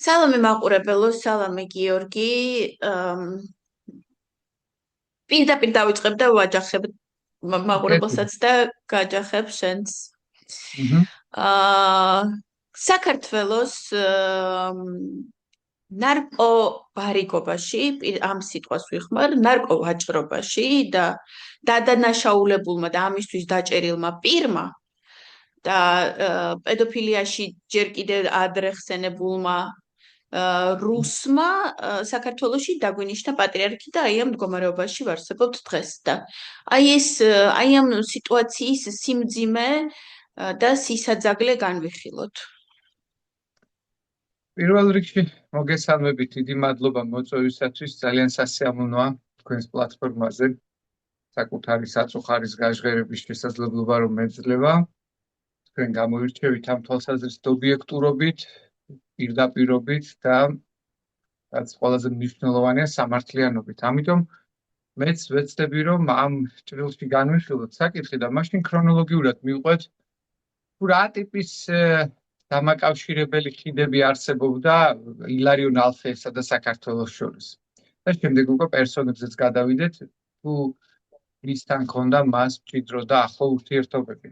სალამი მაყურებელო, სალამი გიორგი. პირდაპირ დავიწყებ და ვაჯახებ მაყურებელსაც და გაჯახებ შენც. საქართველოს ნარკოვარიგობაში, ამ სიტყვას ვიხმარ, ნარკოვაჭრობაში და დადანაშაულებულმა და ამისთვის დაჭერილმა პირმა და პედოფილიაში ჯერ კიდევ ადრე ხსენებულმა რუსმა საქართველოში დაგვინიშნა პატრიარქი და აი ამ მდგომარეობაში ვარსებობთ დღეს და აი ამ სიტუაციის სიმძიმე და სისაძაგლე განვიხილოთ. პირველ რიგში მოგესალმებით, დიდი მადლობა მოწვევისათვის, ძალიან სასიამოვნოა თქვენს პლატფორმაზე საკუთარი საწუხარის გაჟღერების შესაძლებლობა რომ მეძლევა. თქვენ გამოირჩევით ამ თვალსაზრისით ობიექტურობით, პირდაპირობით და რაც ყველაზე მნიშვნელოვანია სამართლიანობით. ამიტომ მეც ვეცდები რომ ამ ჭრილში განვიხილოთ საკითხი და მაშინ ქრონოლოგიურად მივყვეთ თუ რა ტიპის დამაკავშირებელი ხიდები არსებობდა ილარიონ ალფეევსა და საქართველოს შორის. და შემდეგ უკვე პერსონებზეც გადავიდეთ თუ მისთან ჰქონდა მას მჭიდრო და ახლო ურთიერთობები.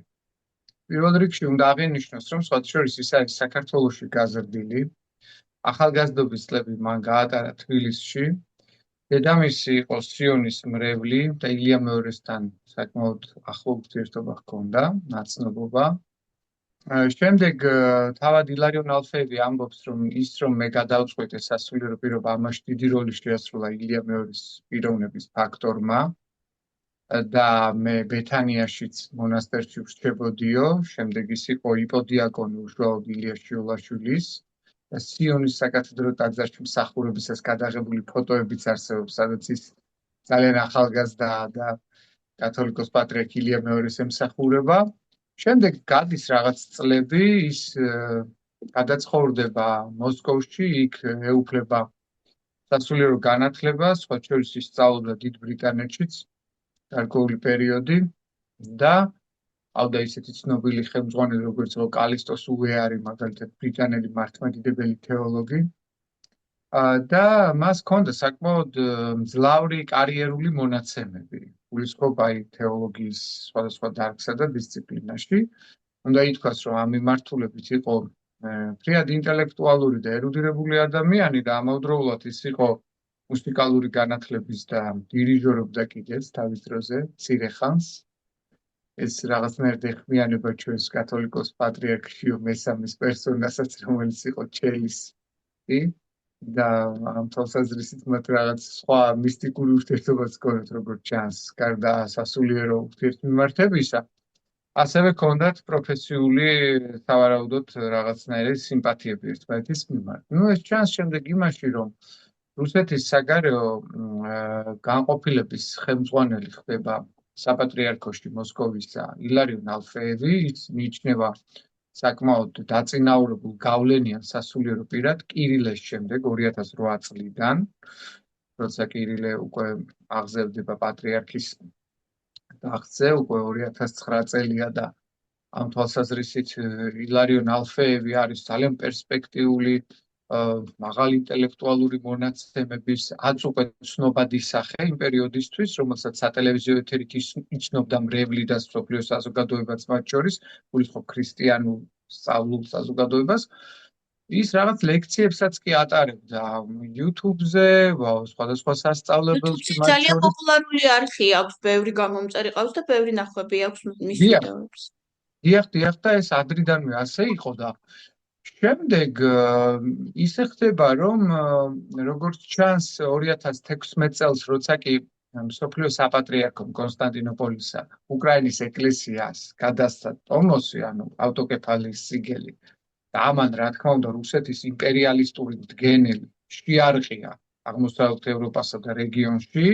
პირველ რიგში უნდა აღინიშნოს, რომ სხვათა შორის ის არის საქართველოში გაზრდილი, ახალგაზრდობის წლები მან გაატარა თბილისში, დედამისი იყო სიონის მრევლი და ილია მეორესთან საკმაოდ ახლო ურთიერთობა ჰქონდა, ნაცნობობა. შემდეგ თავად ილარიონ ალფეევი ამბობს, რომ ის რომ მე გადავწყვეტე სასულიერო პირობა, ამაში დიდი როლი შეასრულა ილია მეორის პიროვნების ფაქტორმა და მე ბეთანიაშიც მონასტერში ვრჩებოდიო, შემდეგ ის იყო იპოდიაკონი უშუალოდ ილია შიოლაშვილის და სიონის საკათედრო ტაძარში მსახურებისას გადაღებული ფოტოებიც არსებობს, სადაც ის ძალიან ახალგაზრდაა და კათოლიკოს პატრიარქ ილია მეორეს ემსახურება. შემდეგ გადის რაღაც წლები, ის გადაცხოვრდება მოსკოვში, იქ ეუფლება სასულიერო განათლებას, სხვა შორის ისწავლობდა დიდ ბრიტანეთშიც გარკვეული პერიოდი და ავდა ისეთი ცნობილი ხელმძღვანელი, როგორც იყო კალისტოს უეარი, მაგალითად ბრიტანელი მართლმადიდებელი თეოლოგი. და მას ჰქონდა საკმაოდ მძლავრი კარიერული მონაცემები. გულისხმობა თეოლოგიის სხვადასხვა დარგსა და დისციპლინაში. უნდა ითქვას, რომ ამ მიმართულებით იყო ფრიად ინტელექტუალური და ერუდირებული ადამიანი და ამავდროულად ის იყო მუსიკალური განათლების და დირიჟორობდა კიდეც თავის დროზე მცირე ხანს. ეს რაღაცნაირად ეხმიანება ჩვენს კათოლიკოს პატრიარქ შიო მესამეს პერსონასაც, რომელიც იყო ჩელისი და ამ თვალსაზრისით მათ რაღაც სხვა მისტიკური ურთიერთობაც ჰქონდათ, როგორც ჩანს, გარდა სასულიერო ურთიერთმიმართებისა. ასევე ჰქონდათ პროფესიული სავარაუდოდ რაღაცნაირი სიმპათიები ერთმანეთის მიმართ. ეს ჩანს შემდეგ იმაში, რომ რუსეთის საგარეო განყოფილების ხელმძღვანელი ხდება საპატრიარქოში მოსკოვისა ილარიონ ალფეევი, ის მიიჩნევა საკმაოდ დაწინაურებულ გავლენიან სასულიერო პირად კირილეს შემდეგ 2008 წლიდან, როცა კირილე უკვე აღზევდება პატრიარქის ტახტზე, უკვე 2009 წელია და ამ თვალსაზრისით ილარიონ ალფეევი არის ძალიან პერსპექტიული, მაღალი ინტელექტუალური მონაცემების აწუყე ცნობადი სახე იმ პერიოდისთვის, რომელსაც სატელევიზიო ეთერით იცნობდა მრევლი და მსოფლიო საზოგადოებაც მათ შორის, გულისხმობ ქრისტიანულ სწავლულ საზოგადოებას. ის რაღაც ლექციებსაც კი ატარებდა YouTube-ზე, სხვადასხვა სასწავლებელში მათ ძალიან პოპულარული არხი აქვს, ბევრი გამომწერი ყავს და ბევრი ნახვები აქვს მის ვიდეოებს. დიახ, და ეს ადრიდანვე ასე იყო და შემდეგ ისე ხდება, რომ როგორც ჩანს 2016 წელს, როცა კი მსოფლიო საპატრიარქომ კონსტანტინოპოლისა უკრაინის ეკლესიას გადასცა ტომოსი, ანუ ავტოკეფალიის სიგელი და ამან რა თქმა უნდა რუსეთის იმპერიალისტური მდგენელი შეარყია აღმოსავლეთ ევროპასა და რეგიონში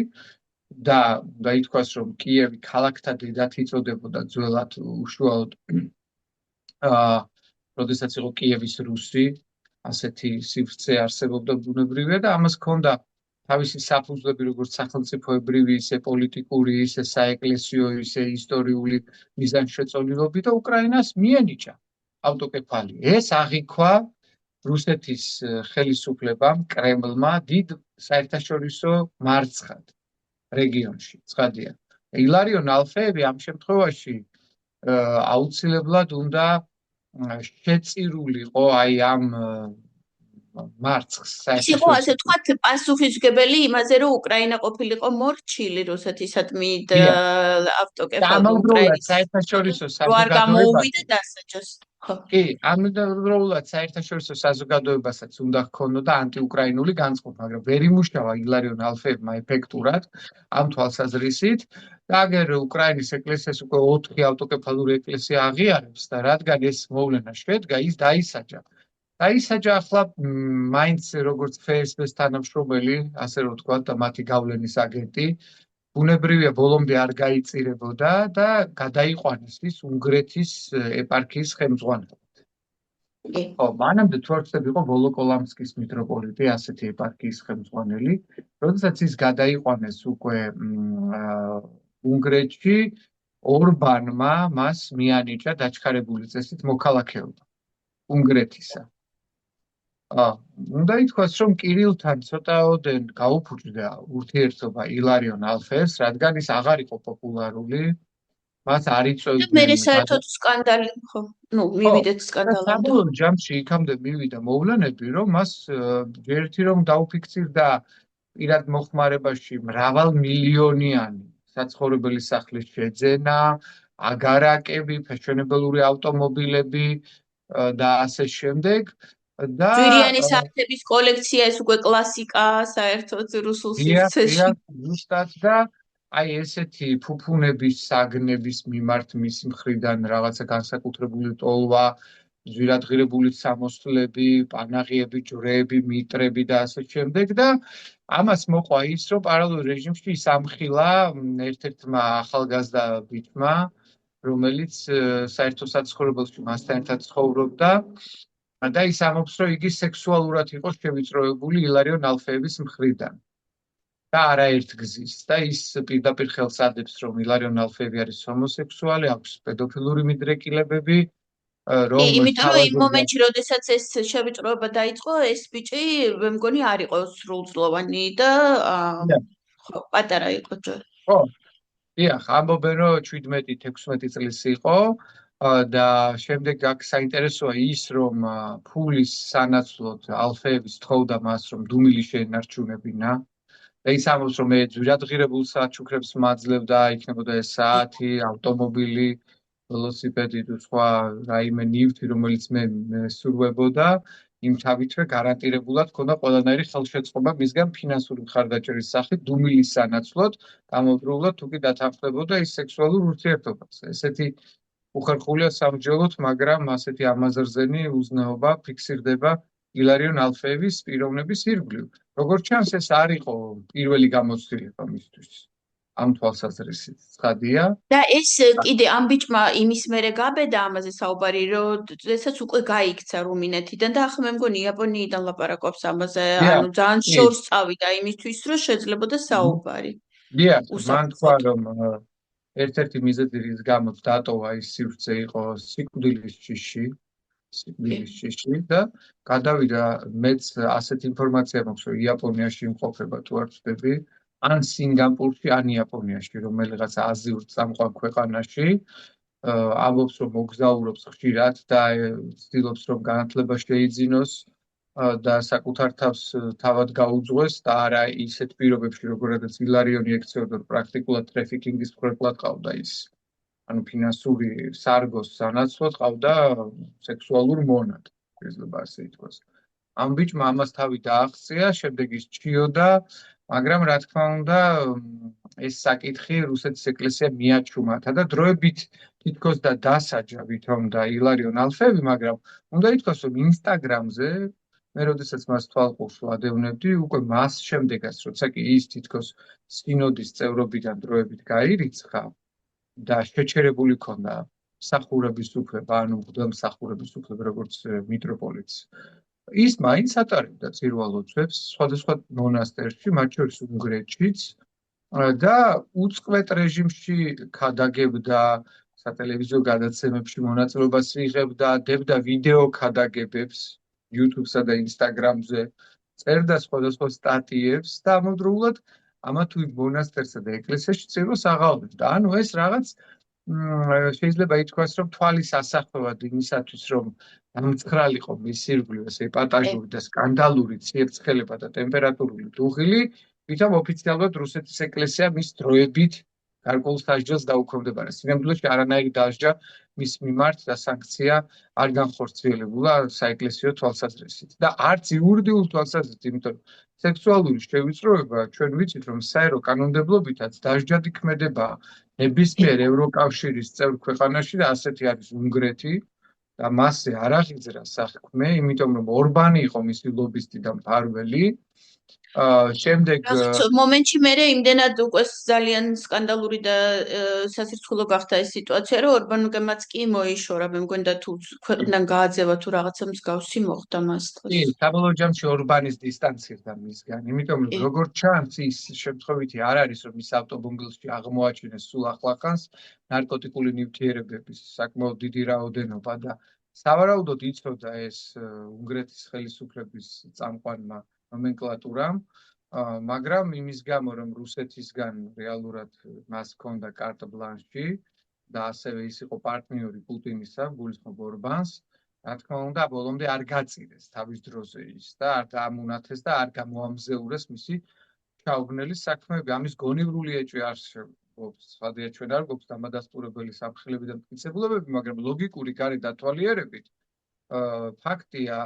და უნდა ითქვას, რომ კიევი ქალაქთა დედად იწოდებოდა ძველად უშუალოდ როდესაც იყო კიევის რუსი, ასეთი სივრცე არსებობდა ბუნებრივია და ამას ჰქონდა თავისი საფუძვლები, როგორც სახელმწიფოებრივი, ისე პოლიტიკური, ისე საეკლესიო, ისე ისტორიული მიზანშეწონილობი და უკრაინას მიენიჭა ავტოკეფალია. ეს აღიქვა რუსეთის ხელისუფლებამ, კრემლმა დიდ საერთაშორისო მარცხად რეგიონში, ცხადია. ილარიონ ალფეევი ამ შემთხვევაში აუცილებლად უნდა შეწირულიყო აი ამ მარცხს ის იყო ასე საერთაშორისო. ვთქვათ პასუხისმგებელი იმაზე, რომ უკრაინა ყოფილიყო მორჩილი რუსეთისადმი დიახ. ავტოკეფალმა ამავდროულად უკრაინის საერთაშორისო რო არ გამოუვიდა საზოგადოებაში დასაჯოს. ხო. კი, ამავდროულად საერთაშორისო საზოგადოებასაც უნდა ჰქონოდა ანტიუკრაინული განწყობა, მაგრამ ვერ იმუშავა ილარიონ ალფეევმა ეფექტურად ამ თვალსაზრისით და აგერ უკრაინის ეკლესიას უკვე 4 ავტოკეფალური ეკლესია აღიარებს და რადგან ეს მოვლენა შედგა, ის დაისაჯა. დაისაჯა ახლა მაინც როგორც FSB-ს თანამშრომელი, ასე რომ ვთქვათ, და მათი გავლენის აგენტი, ბუნებრივია ბოლომდე არ გაიწირებოდა და გადაიყვანეს ის უნგრეთის ეპარქიის ხელმძღვანელად. კი. ხო, მანამდე თუ არ ვცდები, იყო ვოლოკოლამსკის მიტროპოლიტი, ასეთი ეპარქიის ხელმძღვანელი, როდესაც ის გადაიყვანეს უკვე უნგრეთში, ორბანმა მას მიანიჭა დაჩქარებული წესით მოქალაქეობა უნგრეთისა. უნდა ითქვას, რომ კირილთან ცოტაოდენ გაუფუჭდა ურთიერთობა ილარიონ ალფეევს, რადგან ის აღარ იყო პოპულარული, მას არ და იწვევდნენ. მე საერთოდ სკანდალი, ხო, მივიდეთ სკანდალამდე. საბოლოო ჯამში იქამდე მივიდა მოვლენები, რომ მას ერთი რომ დაუფიქსირდა პირად მოხმარებაში მრავალმილიონიანი საცხოვრებელი სახლის შეძენა, აგარაკები, ფეშენებელური ავტომობილები და ასე შემდეგ. და ძვირიანი საათების კოლექცია ეს უკვე კლასიკაა საერთოდ რუსულ სივრცეში. ზუსტად და აი ესეთი ფუფუნების საგნების მიმართ მისი მხრიდან რაღაცა განსაკუთრებული ტოლვა, ძვირადღირებული სამოსლები, პანაღიები, ჯვრეები, მიტრები და ასე შემდეგ და ამას მოყვა ის, რომ პარალელურ რეჟიმში ის ამხილა ერთ-ერთმა ახალგაზრდა ბიჭმა, რომელიც საერთო საცხოვრებელში მასთან ერთად ცხოვრობდა და ის ამბობს, რომ იგი სექსუალურად იყო შევიწროებული ილარიონ ალფეევის მხრიდან. და არაერთ გზის და ის პირდაპირ ხელს ადებს, რომ ილარიონ ალფეევი არის ჰომოსექსუალი, აქვს პედოფილური მიდრეკილებები, რომ იმიტომ რომ იმ მომენტში, როდესაც ეს შევიწროება დაიწყო, ეს ბიჭი მე მგონი არ იყო სრულწლოვანი და ხო, პატარა იყო ჯერ. ხო. დიახ, ამბობენ, რომ 17-16 წლის იყო და შემდეგ აქ საინტერესოა ის, რომ ფულის სანაცვლოდ ალფეევის თხოვდა მას, რომ დუმილი შეენარჩუნებინა. და ის ამბობს, რომ მე ძვირადღირებულ საჩუქრებს მაძლევდა, იქნებოდა ეს საათი, ავტომობილი, ველოსიპედი თუ სხვა რაიმე ნივთი, რომელიც მე სურვებოდა, იმ თავითვე გარანტირებულად ქონდა ყველანაირი ხელშეწყობა მისგან ფინანსური მხარდაჭერის სახით დუმილის სანაცვლოდ, გამოდროულად თუ კი დათანხმდებოდა ის სექსუალურ ურთიერთობას. ესეთი უხერხულია სამჯელოთ, მაგრამ ასეთი ამაზრზენი უზნეობა ფიქსირდება ილარიონ ალფეევის პიროვნების ირგვლივ. როგორც ჩანს, ეს არ იყო პირველი გამოცდილება მისთვის. ამ თვალსაზრისით, ცხადია. და ეს კიდე ამ ბიჭმა იმის მერე გაბედა ამაზე საუბარი, როდესაც უკვე გაიქცა რუმინეთიდან და ახლა მე მგონი იაპონიიდან ლაპარაკობს ამაზე, ანუ ძალიან შორს წავიდა იმისთვის, რომ შეძლებოდა საუბარი. დიახ, მან თქვა, რომ ერთ-ერთი მიზეზი რის გამოც დატოვა ის სივრცე იყო სიკვდილის ჯიში და გადავიდა მეც ასეთ ინფორმაცია მაქვს, რომ იაპონიაში იმყოფება თუ არ ვცდები, ან სინგაპურში, ან იაპონიაში, რომელიღაც აზიურ წამყვან ქვეყანაში, ამბობს, რომ მოგზაურობს ხშირად და ცდილობს, რომ განათლება შეიძინოს და საკუთარ თავს თავად გაუძღვეს და არა ისეთ პირობებში, როგორადაც ილარიონი ექცეოდა, პრაქტიკულად ტრაფიკინგის მხრებლად ყავდა ის. ანუ ფინანსური სარგოს სანაცვლოდ ყავდა სექსუალურ მონად, შეიძლება ასე ითქვას. ამ ბიჭმა ამას თავი დააღწია, შემდეგ ის ჩიოდა, მაგრამ რა თქმა უნდა, ეს საკითხი რუსეთის ეკლესია მიაჩუმათა და დროებით თითქოს და დასაჯა ვითომ და ილარიონ ალფეევი, მაგრამ უნდა ითქვას, რომ ინსტაგრამზე მე როდესაც მას თვალყურს ვადევნებდი, უკვე მას შემდეგაც, როცა კი ის თითქოს სინოდის წევრობიდან დროებით გაირიცხა და შეჩერებული ქონდა მსახურების უფლება, ანუ მღვდელმსახურების უფლება, როგორც მიტროპოლიტს. ის მაინც ატარებდა წირვალოცვებს სხვადასხვა მონასტერში, მათ შორის უნგრეთშიც და უწყვეტ რეჟიმში ქადაგებდა, სატელევიზიო გადაცემებში მონაწილეობას იღებდა, დებდა ვიდეო ქადაგებებს YouTube-სა და Instagram-ზე წერდა სხვადასხვა სტატიებს და ამავდროულად ამა თუ იმ მონასტერსა და ეკლესიაში წიროს აღალვებს და ანუ ეს რაღაც შეიძლება ითქვას, რომ თვალის ასახვევად იმისათვის, რომ დამცხრალიყო მის ირგვლივ ეს ეპატაჟური და სკანდალური ციებ-ცხელება და ტემპერატურული დუღილი, ვითომ ოფიციალურად რუსეთის ეკლესია მის დროებით გარკვეულ სასჯელს დაუქვემდებარა. სინამდვილეში არანაირი დასჯა მის მიმართ და სანქცია არ განხორციელებულა საეკლესიო თვალსაზრისით. და არც იურიდიულ თვალსაზრისით, იმიტომ რომ სექსუალური შევიწროება ჩვენ ვიცით, რომ საერო კანონმდებლობითაც დასჯადი ქმედება ნებისმიერ ევროკავშირის წევრ ქვეყანაში და ასეთი არის უნგრეთი და მასზე არ აღიძრა საქმე, იმიტომ რომ ორბანი იყო მისი ლობისტი და მფარველი. შემდეგ მომენტში მე იმდენად უკვე ძალიან სკანდალური და სასირცხვილო გახდა ეს სიტუაცია, რომ ორბანგემაც კი მოიშორა, მე მგონი და თუ ქვეყნიდან გააძევა თუ რაღაცა მსგავსი მოხდა მას დღეს. კი, საბოლოო ჯამში ორბანის დისტანცირდა მისგან, იმიტომ რომ როგორც ჩანს ის შემთხვევითი არ არის, რომ ის ავტომობილში აღმოაჩინეს სულ ახლახანს ნარკოტიკული ნივთიერებების საკმაოდ დიდი რაოდენობა და სავარაუდოდ იცოდა ეს უნგრეთის ხელისუფლების წამყვანმა ნომენკლატურამ, მაგრამ იმის გამო, რომ რუსეთისგან რეალურად მას ჰქონდა კარტ ბლანში და ასევე ის იყო პარტნიორი პუტინისა, გულისხმობ ორბანს, რა თქმა უნდა, ბოლომდე არ გაწირეს თავის დროზე ის და არ დაამონათეს და არ გამოამზეურეს მისი ჩაუგნელი საქმეები. ამის გონივრული ეჭვი არსებობს, სხვადასხვა ჩვენ არ გვაქვს დამადასტურებელი საფრთხეები და მტკიცებულებები, მაგრამ ლოგიკური გარე დათვალიერებით ფაქტია,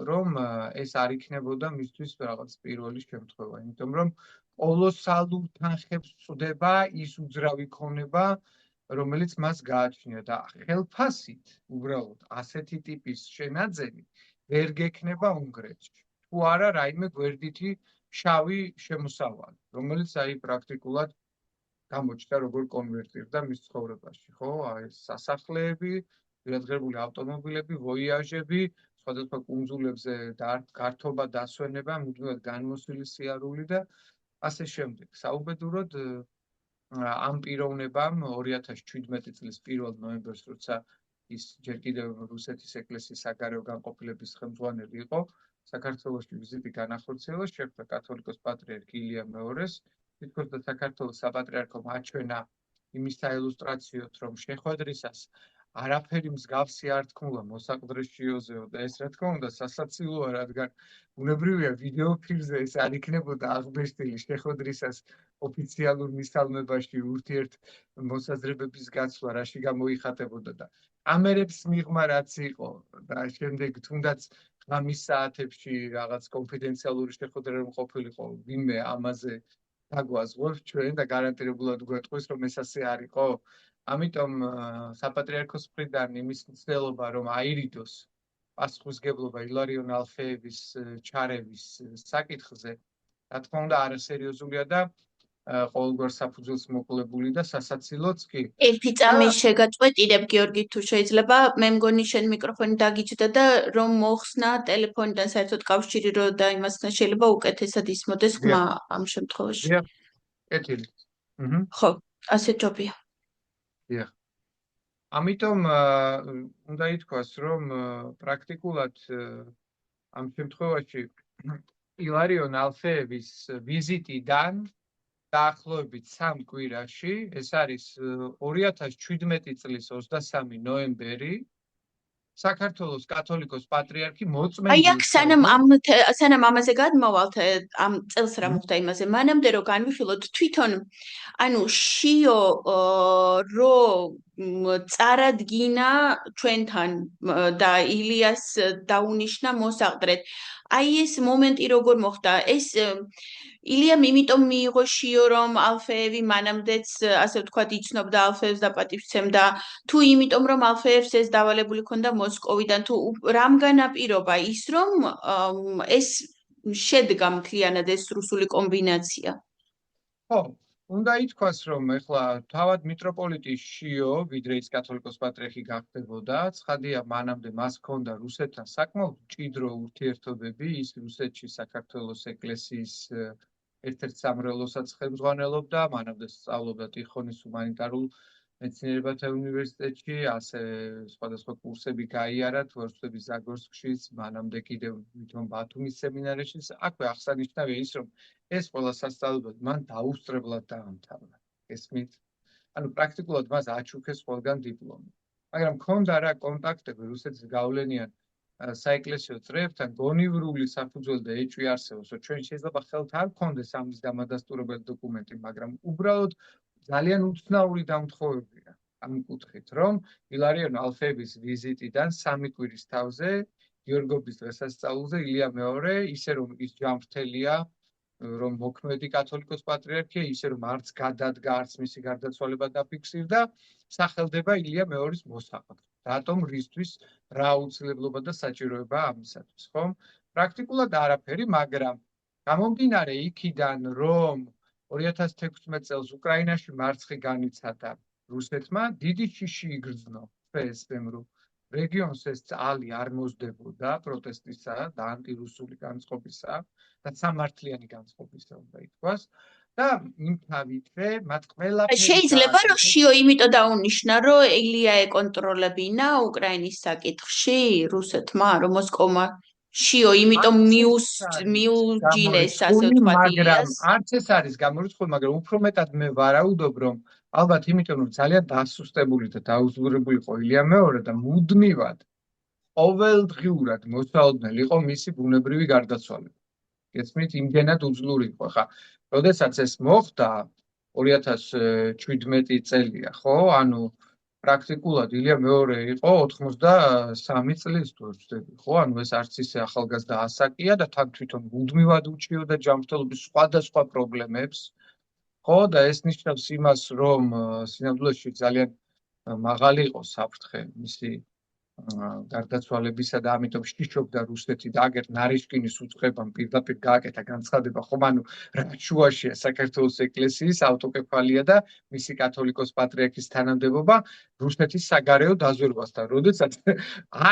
რომ ეს არ იქნებოდა მისთვის რაღაც პირველი შემთხვევა, იმიტომ რომ კოლოსალურ თანხებს წვდება ის უძრავი ქონება, რომელიც მას გააჩნია და ხელფასით უბრალოდ ასეთი ტიპის შენაძენი ვერ გექნება უნგრეთში. თუ არა რაიმე გვერდითი შავი შემოსავალი, რომელიც აი პრაქტიკულად გამოჩნდა როგორ კონვერტირდა მის ცხოვრებაში, ხო? აი სასახლეები, ვირადღირებული ავტომობილები, ვოიაჟები, სხვადასხვა კუნძულებზე გართობა, დასვენება, მუდმივად განმოსული სიარული და ასე შემდეგ. საუბედუროდ ამ პიროვნებამ 2017 წლის 1 ნოემბერს, როცა ის ჯერ კიდევ რუსეთის ეკლესიის საგარეო განყოფილების ხელმძღვანელი იყო, საქართველოში ვიზიტი განახორციელა, შეხვდა კათოლიკოს პატრიარქ ილია მეორეს, თითქოს და საქართველოს საპატრიარქომ აჩვენა იმის საილუსტრაციოდ, რომ შეხვედრისას არაფერი მსგავსი არ თქმულა მოსაყდრეშიოზეო და ეს რა თქმა უნდა სასაცილოა, რადგან უნებრივია ვიდეო ფილმზე ეს არ იქნებოდა აღბეჭდილი შეხვედრისას ოფიციალურ მისალმებაში ურთიერთ მოსაზრებების გაცვლა, რაში გამოიხატებოდა და კამერებს მიღმა რაც იყო და შემდეგ თუნდაც ღამის საათებში რაღაც კონფიდენციალური შეხვედრა რომ ყოფილიყო, ვინმე ამაზე დაგვაზღვევს ჩვენ და გარანტირებულად გვეტყვის, რომ ეს ასე არ იყო. ამიტომ საპატრიარქოს მხრიდან იმის მცდელობა, რომ აირიდოს პასუხისმგებლობა ილარიონ ალფეევის ჩარევის საკითხზე, რა თქმა უნდა, არასერიოზულია და ყოველგვარ საფუძველს მოკლებული და სასაცილოც კი. ერთი წამის შეგაწყვეტინებ, გიორგი, თუ შეიძლება, მე მგონი შენ მიკროფონი დაგიჯდა და რომ მოხსნა ტელეფონიდან საერთოდ კავშირი რო და იმასთან შეიძლება უკეთესად ისმოდეს ხმა ამ შემთხვევაში. კეთილი. ხო, ასე ჯობია. დიახ. ამიტომ უნდა ითქვას, რომ პრაქტიკულად ამ შემთხვევაში ილარიონ ალფეევის ვიზიტიდან დაახლოებით 3 კვირაში, ეს არის 2017 წლის 23 ნოემბერი, საქართველოს კათოლიკოს პატრიარქი მოწმენდი. აი აქ სანამ ამაზე გადმოვალთ, ამ წელს რა მოხდა იმაზე, მანამდე რომ განვიხილოთ თვითონ, ანუ შიო რო წარადგინა ჩვენთან და ილიას დაუნიშნა მოსაყდრედ. აი ეს მომენტი როგორ მოხდა? ეს ილიამ იმიტომ მიიღო შიო, რომ ალფეევი მანამდეც, ასე ვთქვათ, იცნობდა ალფეევს და პატივცემდა, თუ იმიტომ, რომ ალფეევს ეს დავალებული ქონდა მოსკოვიდან, თუ რამ განაპირობა ის, რომ ეს შედგა მთლიანად ეს რუსული კომბინაცია? ხო, უნდა ითქვას, რომ ეხლა თავად მიტროპოლიტი შიო, ვიდრე ის კათოლიკოს პატრიარქი გახდებოდა, ცხადია, მანამდე მას ჰქონდა რუსეთთან საკმაოდ მჭიდრო ურთიერთობები, ის რუსეთში საქართველოს ეკლესიის ერთ-ერთ სამრევლოსაც ხელმძღვანელობდა, მანამდე სწავლობდა ტიხონის ჰუმანიტარულ მეცნიერებათა უნივერსიტეტში, ასე სხვადასხვა კურსები გაიარა, თორსტების ზაგორსკშიც, მანამდე კიდევ ვითომ ბათუმის სემინარიშიც. აქვე აღსანიშნავია ის, რომ ეს ყველა სასწავლებელი მან დაუსწრებლად დაამთავრა. ესმით, ანუ პრაქტიკულად მას აჩუქეს ყველგან დიპლომი. მაგრამ მქონდა რა კონტაქტები რუსეთის გავლენიან საეკლესიო წრეებთან, გონივრული საფუძველი და ეჭვი არსებობს, რომ ჩვენ შეიძლება ხელთ არ გქონდეს ამის დამადასტურებელი დოკუმენტი, მაგრამ უბრალოდ ძალიან უცნაური დამთხოვებია ამ კუთხით, რომ ილარიონ ალფეების ვიზიტიდან 3 კვირის თავზე გიორგობის დღესასწაულზე ილია მეორე, ისე რომ ის ჯანმრთელია, რომ მოქმედი კათოლიკოს პატრიარქია, ისე რომ არც გადადგა, არც მისი გარდაცვალება დაფიქსირდა, სახელდება ილია მეორის მოსაყდრად. რატომ, რისთვის, რა აუცილებლობა და საჭიროება ამისათვის, ხო? პრაქტიკულად არაფერი, მაგრამ გამომდინარე იქიდან, რომ 2016 წელს უკრაინაში მარცხი განიცადა რუსეთმა, დიდი შიში იგრძნო ფსმ-ს, რეგიონს ეს წალი არ მოსდებოდა პროტესტისა და ანტირუსული განწყობისა და სამართლიანი განწყობისა უნდა ითქვას და იმთავითვე მათ ყველაფერი შეიძლება რომ შიო იმიტომ დაუნიშნა, რომ ილია ეკონტროლებინა უკრაინის საკითხში რუსეთმა, რომ მოსკოვმა შიო იმიტომ მიუჯინეს ასე ვთქვათ ილიას. არც ეს არის გამორიცხული, მაგრამ უფრო მეტად მე ვარაუდობ, რომ ალბათ იმიტომ რომ ძალიან დასუსტებული და დაუზურებული იყო ილია მეორე და მუდმივად ყოველდღიურად მოსაოდნელი იყო მისი ბუნებრივი გარდაცვალება. გესმით, იმდენად უძლური იყო. ხა, როდესაც ეს მოხდა 2017 წელია, ხო? ანუ პრაქტიკულად ილია მეორე იყო 83 წლის თუ არ ვცდები, ხო? ანუ ეს არც ისე ახალგაზრდა ასაკია და თან თვითონ მუდმივად უჩიოდა ჯანმრთელობის სხვადასხვა პრობლემებს. ხო, და ეს ნიშნავს იმას, რომ სინამდვილეში ძალიან მაღალი იყო საფრთხე მისი გარდაცვალებისა და ამიტომ შიშობდა რუსეთი და აგერ ნარიშკინის უწყებამ პირდაპირ გააკეთა განცხადება, ხომ ანუ რაც შუაშია საქართველოს ეკლესიის ავტოკეფალია და მისი კათოლიკოს პატრიარქის თანამდებობა რუსეთის საგარეო დაზვერვასთან, როდესაც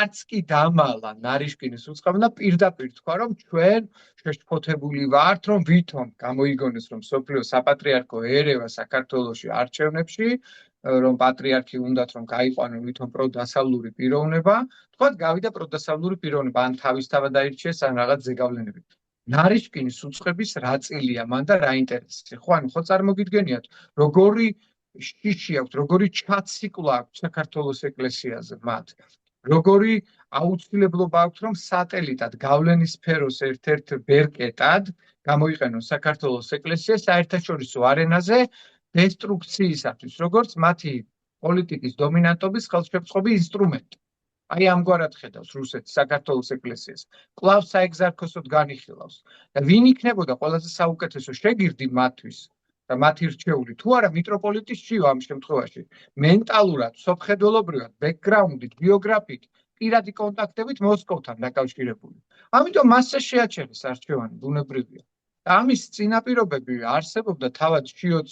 არც კი დამალა ნარიშკინის უწყებამ და პირდაპირ თქვა, რომ ჩვენ შეშფოთებული ვართ, რომ ვითომ გამოიგონეს, რომ სოფლიო საპატრიარქო ერევა საქართველოში არჩევნებში რომ პატრიარქი უნდათ რომ გაიყვანონ ვითომ პროდასავლური პიროვნება, თქვათ გავიდა პროდასავლური პიროვნება, ან თავისთავად დაირჩიეს, ან რაღაც ზეგავლენებით. ნარიშკინის უწყების რა წილია მან და რა ინტერესი. ხო, ანუ ხო წარმოგიდგენიათ, როგორი შიში აქვს, როგორი ჩაციკლა აქვს საქართველოს ეკლესიაზე მათ. როგორი აუცილებლობა აქვს, რომ სატელიტად გავლენის სფეროს ერთ-ერთ ბერკეტად გამოიყენონ საქართველოს ეკლესია საერთაშორისო არენაზე დესტრუქციისათვის, როგორც მათი პოლიტიკის დომინანტობის ხელშეწყობი ინსტრუმენტი. აი ამგვარად ხედავს რუსეთი საქართველოს ეკლესიას. კვლავ საეგზარქოსოდ განიხილავს. და ვინ იქნებოდა ყველაზე საუკეთესო შეგირდი მათთვის და მათი რჩეული, თუ არა მიტროპოლიტის შიო ამ შემთხვევაში, მენტალურად, სოფხედველობრივად, ბექგრაუნდით, ბიოგრაფიით, პირადი კონტაქტებით მოსკოვთან დაკავშირებული. ამიტომ მასზე შეაჩერეს არჩევანი, ბუნებრივია. და ამის წინაპირობები არსებობდა თავად შიოც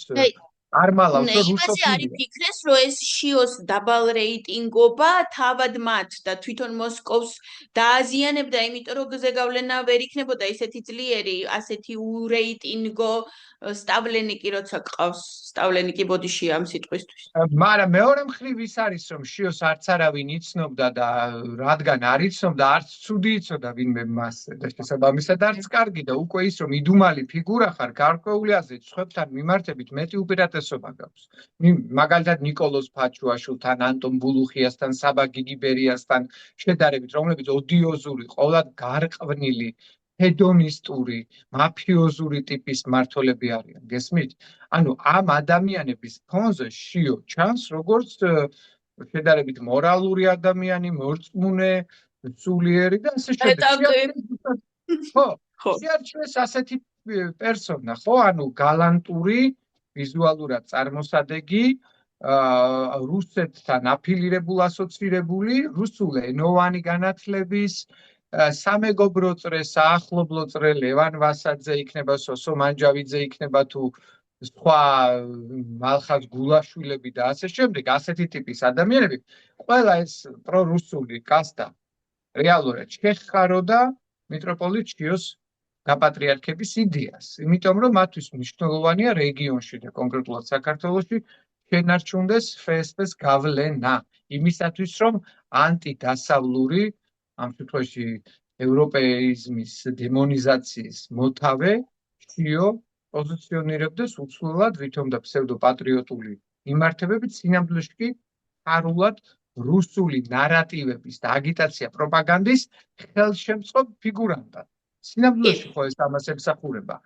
არ მალავს რომ რუსოფილია. არის ფიქრეს, რომ ეს შიოს დაბალ რეიტინგობა თავად მათ და თვითონ მოსკოვს დააზიანებდა, იმიტომ რომ ზეგავლენა ვერ იქნებოდა ისეთი ძლიერი, ასეთი ურეიტინგო სტავლენიკი, როცა გყავს სტავლენიკი ბოდიშია ამ სიტყვისთვის. მაგრამ მეორე მხრივ ის არის, რომ შიოს არც არავინ იცნობდა და რადგან არ იცნობდა, არც ცუდი იცოდა ვინმე მასზე და შესაბამისად არც კარგი და უკვე ის რომ იდუმალი ფიგურა ხარ, გარკვეული აზრით სხვებთან მიმართებით მეტი უპირატესობა გაქვს. მაგალითად ნიკოლოზ ფაჩუაშვილთან, ანტონ ბულუხიასთან, საბა გიგიბერიასთან შედარებით, რომლებიც ოდიოზური, ყოვლად გარყვნილი ჰედონისტური, მაფიოზური ტიპის მმართველები არიან, გესმით? ანუ ამ ადამიანების ფონზე შიო ჩანს, როგორც შედარებით მორალური ადამიანი, მორწმუნე, სულიერი და ასე შემდეგ. ხო, შეარჩიეს ასეთი პერსონა, ხო? ანუ გალანტური, ვიზუალურად წარმოსადეგი, რუსეთთან აფილირებული, ასოცირებული, რუსულენოვანი განათლების სამეგობრო წრე, საახლობლო წრე, ლევან ვასაძე იქნება, სოსო მანჯავიძე იქნება თუ სხვა მალხაზ გულაშვილები და ასე შემდეგ, ასეთი ტიპის ადამიანები, ყველა ეს პრორუსული კასტა რეალურად შეეხაროდა მიტროპოლიტ შიოს გაპატრიარქების იდეას, იმიტომ რომ მათთვის მნიშვნელოვანია რეგიონში და კონკრეტულად საქართველოში შენარჩუნდეს FSB-ს გავლენა იმისათვის, რომ ანტიდასავლური, ამ შემთხვევაში ევროპეიზმის დემონიზაციის მოთავე შიო პოზიციონირებდეს უცვლელად ვითომ და ფსევდოპატრიოტული მიმართებებით, სინამდვილეში კი ხარულად რუსული ნარატივების და აგიტაცია პროპაგანდის ხელშემწყობ ფიგურანტად. სინამდვილეში ხო ეს ამას ემსახურება.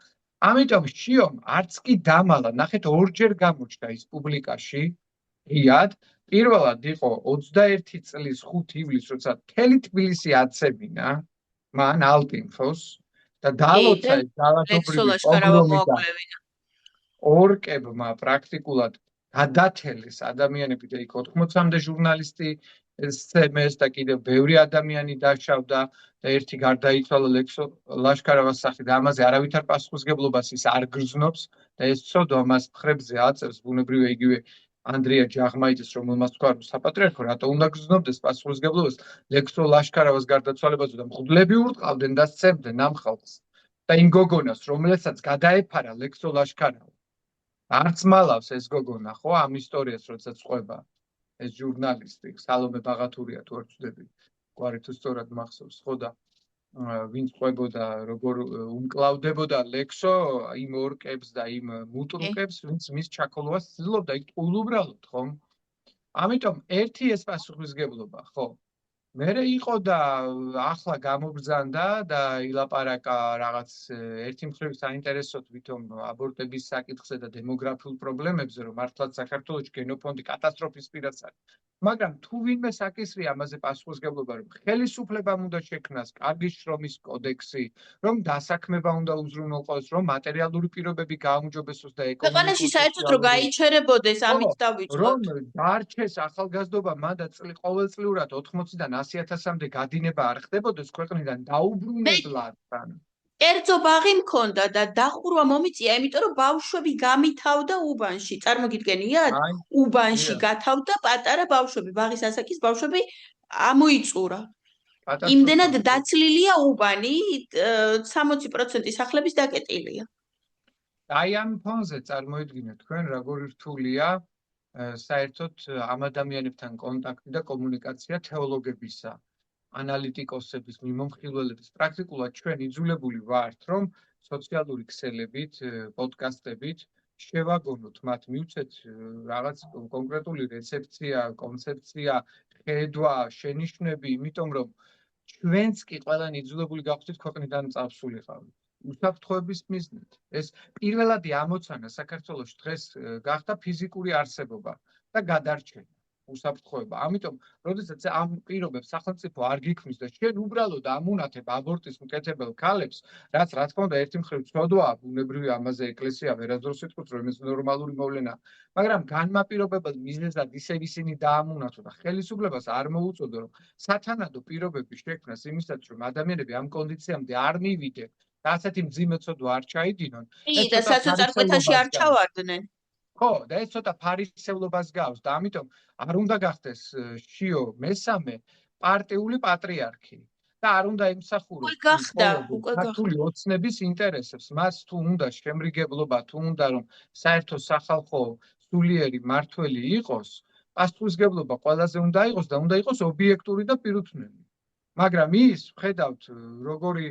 ამიტომ შიომ არც კი დამალა, ნახეთ, ორჯერ გამოჩნდა ის პუბლიკაში, ღიად, პირველად იყო 21 წლის 5 ივლისს, როცა მთელი თბილისი აცებინა მან ალტინფოს და დაალოცა ეს ძალადობრივი პოგრომი და ორკებმა პრაქტიკულად გადათელეს ადამიანები და იქ 80-მდე ჟურნალისტი სცემეს და კიდევ ბევრი ადამიანი დაშავდა და ერთი გარდაიცვალა ლექსო ლაშქარავას სახით და ამაზე არავითარ პასუხისმგებლობას ის არ გრძნობს და ეს ცოდვა მას მხრებზე აწევს ბუნებრივია იგივე ანდრია ჯაღმაიძეს რომელმაც თქვა რომ საპატრიარქო რატო უნდა გრძნობდეს პასუხისმგებლობას ლექსო ლაშქარავას გარდაცვალებაზე და მღვდლები ურტყავდნენ და სცემდნენ ამ ხალხს და იმ გოგონას რომელსაც გადაეფარა ლექსო ლაშქარავა არც მალავს ეს გოგონა ხო ამ ისტორიას როდესაც ყვება ეს ჟურნალისტი სალომე ბაღათურია თუ არ ვწდები გვარი თუ სწორად მახსოვს ხო და ვინც ყვებოდა როგორ უმკლავდებოდა ლექსო იმ ორკებს და იმ მუტრუკებს ვინც მის ჩაქოლვას ცდილობდა იქ უბრალოდ ხომ ამიტომ ერთი ეს პასუხისმგებლობა ხო მერე იყო და ახლა გამოგზანდა და ილაპარაკა რაღაც ერთი მხრივ საინტერესოდ ვითომ აბორტების საკითხზე და დემოგრაფიულ პრობლემებზე რომ მართლაც საქართველოში გენოფონდი კატასტროფის პირას არის მაგრამ თუ ვინმე საკისრია ამაზე პასუხისმგებლობა რომ ხელისუფლებამ უნდა შექმნას კარგი შრომის კოდექსი რომ დასაქმება უნდა უზრუნველყოს რომ მატერიალური პირობები გააუმჯობესოს და ეკონომიკაში საერთოდ რომ გაიჩერებოდეს ამით დავიწყოთ რომ დარჩეს ახალგაზრდობა მანდა ყოველწლიურად 80-დან 100,000-მდე გადინება არ ხდებოდეს ქვეყნიდან დაუბრუნებლად კერძო ბაღი მქონდა და დახურვა მომიწია იმიტომ რომ ბავშვები გამითავდა უბანში წარმოგიდგენიათ უბანში გათავდა პატარა ბავშვები ბაღის ასაკის ბავშვები ამოიწურა იმდენად დაცლილია უბანი 60% სახლების დაკეტილია აი ამ ფონზე წარმოიდგინეთ თქვენ როგორი რთულია საერთოდ ამ ადამიანებთან კონტაქტი და კომუნიკაცია თეოლოგებისა ანალიტიკოსების მიმომხილველების პრაქტიკულად ჩვენ იძულებული ვართ რომ სოციალური ქსელებით პოდკასტებით შევაგონოთ მათ მივცეთ რაღაც კონკრეტული რეცეფცია კონცეფცია ხედვა შენიშვნები იმიტომ რომ ჩვენც კი ყველანი იძულებული გავხდით ქვეყნიდან წავსულიყავით უსაფრთხოების მიზნით ეს პირველადი ამოცანა საქართველოში დღეს გახდა ფიზიკური არსებობა და გადარჩენა უსაფრთხოება ამიტომ როდესაც ამ პირობებს სახელმწიფო არ გიქმნის და ჩვენ უბრალოდ ამუნათებ აბორტის მკეთებელ ქალებს რაც რა თქმა უნდა ერთი მხრივ ცოდვაა ბუნებრივია ამაზე ეკლესია ვერასდროს იტყვის რომ ეს ნორმალური მოვლენა მაგრამ განმაპირობებელ მიზეზად ისევ ისინი დაამუნათო და ხელისუფლებას არ მოუწოდო რომ სათანადო პირობები შექმნას იმისათვის რომ ადამიანები ამ კონდიციამდე არ მივიდნენ და ასეთი მძიმე ცოდვა არ ჩაიდინონ და საწარმოეთაში არ ჩავარდნენ ხო და ეს ცოტა ფარისევლობას გავს და ამიტომ არ უნდა გახდეს შიო მესამე პარტიული პატრიარქი და არ უნდა ემსახუროს ქართული ოცნების ინტერესებს მას თუ უნდა შემრიგებლობა თუ უნდა რომ საერთო სახალხო სულიერი მართველი იყოს პასუხისმგებლობა ყველაზე უნდა იყოს და უნდა იყოს ობიექტური და პირუთვნელი მაგრამ ის ხედავთ როგორი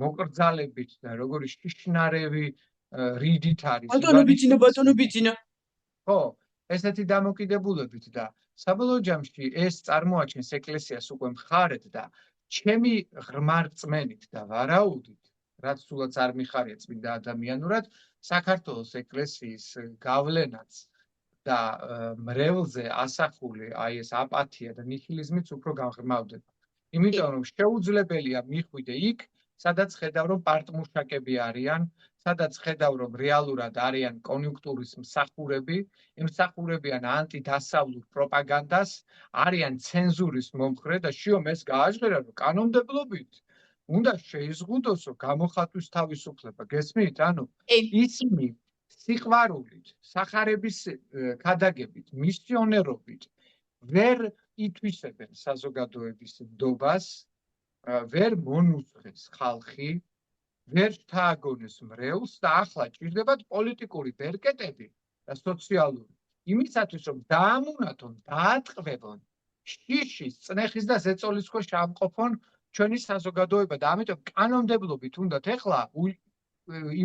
მოკრძალებით და როგორი შიშნარევი რიდით არის ბატონო ბიძინა ხო ესეთი დამოკიდებულებით და საბოლოო ჯამში ეს წარმოაჩენს ეკლესიას უკვე მხარეთ და ჩემი ღრმა რწმენით და ვარაუდით რაც სულაც არ მიხარია წმინდა ადამიანურად საქართველოს ეკლესიის გავლენაც და მრევლზე ასახული აი ეს აპათია და ნიჰილიზმიც უფრო განღრმავდება იმიტომ რომ შეუძლებელია მიხვიდე იქ სადაც ხედავ რომ პარტმუშაკები არიან სადაც ხედავ რომ რეალურად არიან კონიუნქტურის მსახურები ემსახურებიან ანტიდასავლურ პროპაგანდას არიან ცენზურის მომხრე და შიომ ეს გააჟღერა რომ კანონმდებლობით უნდა შეიზღუდოსო გამოხატვის თავისუფლება გესმით ანუ ისინი სიყვარულით სახარების ქადაგებით მისიონერობით ვერ ითვისებენ საზოგადოების ნდობას ვერ მონუძღეს ხალხი ვერ თააგონეს მრევლს და ახლა ჭირდებათ პოლიტიკური ბერკეტები და სოციალური იმისათვის რომ დაამონათონ, დაატყვევონ შიშის, წნეხის და ზეწოლის ქვეშ ამყოფონ ჩვენი საზოგადოება და ამიტომ კანონმდებლობით უნდათ ეხლა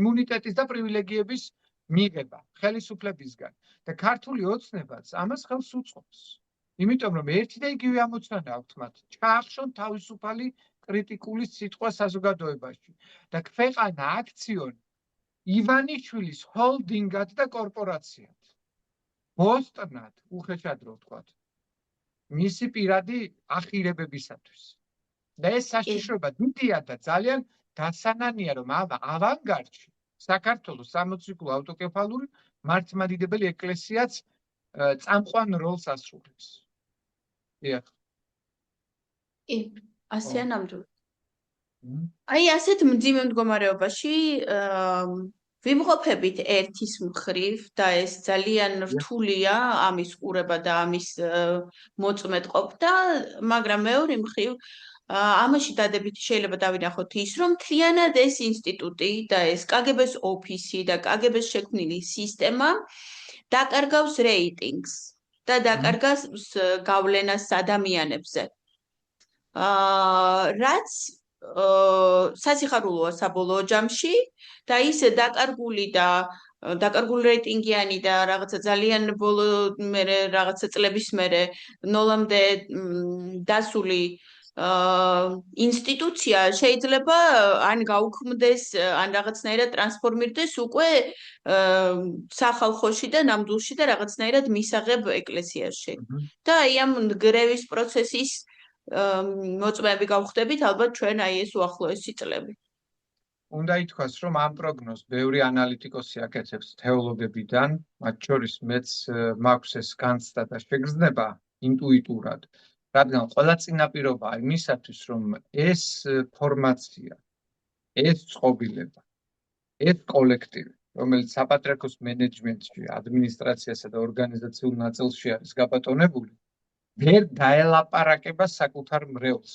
იმუნიტეტის და პრივილეგიების მიღება ხელისუფლებისგან და ქართული ოცნებაც ამას ხელს უწყობს. იმიტომ რომ ერთი და იგივე ამოცანა აქვთ მათ ჩაახშონ თავისუფალი კრიტიკული სიტყვა საზოგადოებაში და ქვეყანა აქციონ ივანიშვილის ჰოლდინგად და კორპორაციად. ბოსტნად უხეშად რო ვთქვათ. მისი პირადი ახირებებისათვის. და ეს საშიშროება დიდია და ძალიან დასანანია რომ ავანგარდში საქართველოს სამოციქულო ავტოკეფალური მართლმადიდებელი ეკლესიაც წამყვან როლს ასრულებს. დიახ. ასე ნამდვილად. აი ასეთ მძიმე მდგომარეობაში ვიმყოფებით ერთის მხრივ და ეს ძალიან რთულია ამის ყურება და ამის მოწმეტყოფ და მაგრამ მეორე მხრივ ამაში დადებით შეიძლება დავინახოთ ის რომ მთლიანად ეს ინსტიტუტი და ეს კგბ-ს ოფისი და კგბ-ს შექმნილი სისტემა დაკარგავს რეიტინგს და დაკარგავს გავლენას ადამიანებზე. რაც სასიხარულოა საბოლოო ჯამში და ის დაკარგული რეიტინგიანი და რაღაცა ძალიან ბოლო მერე რაღაცა წლების მერე ნოლამდე დასული ინსტიტუცია შეიძლება ან გაუქმდეს ან რაღაცნაირად ტრანსფორმირდეს უკვე სახალხოში და ნამდვილში და რაღაცნაირად მისაღებ ეკლესიაში. და აი ამ გრევის პროცესის მოწმეები გავხდებით ალბათ ჩვენ აი ეს უახლოესი წლები. უნდა ითქვას, რომ ამ პროგნოზს ბევრი ანალიტიკოსი აკეთებს თეოლოგებიდან, მათ შორის მეც მაქვს ეს განცდა და შეგრძნება ინტუიტურად, რადგან ყველა წინაპირობაა იმისათვის, რომ ეს ფორმაცია, ეს წყობილება, ეს კოლექტივი, რომელიც საპატრიარქოს მენეჯმენტში, ადმინისტრაციასა და ორგანიზაციულ ნაწილში არის გაბატონებული, ვერ დაელაპარაკება საკუთარ მრევლს,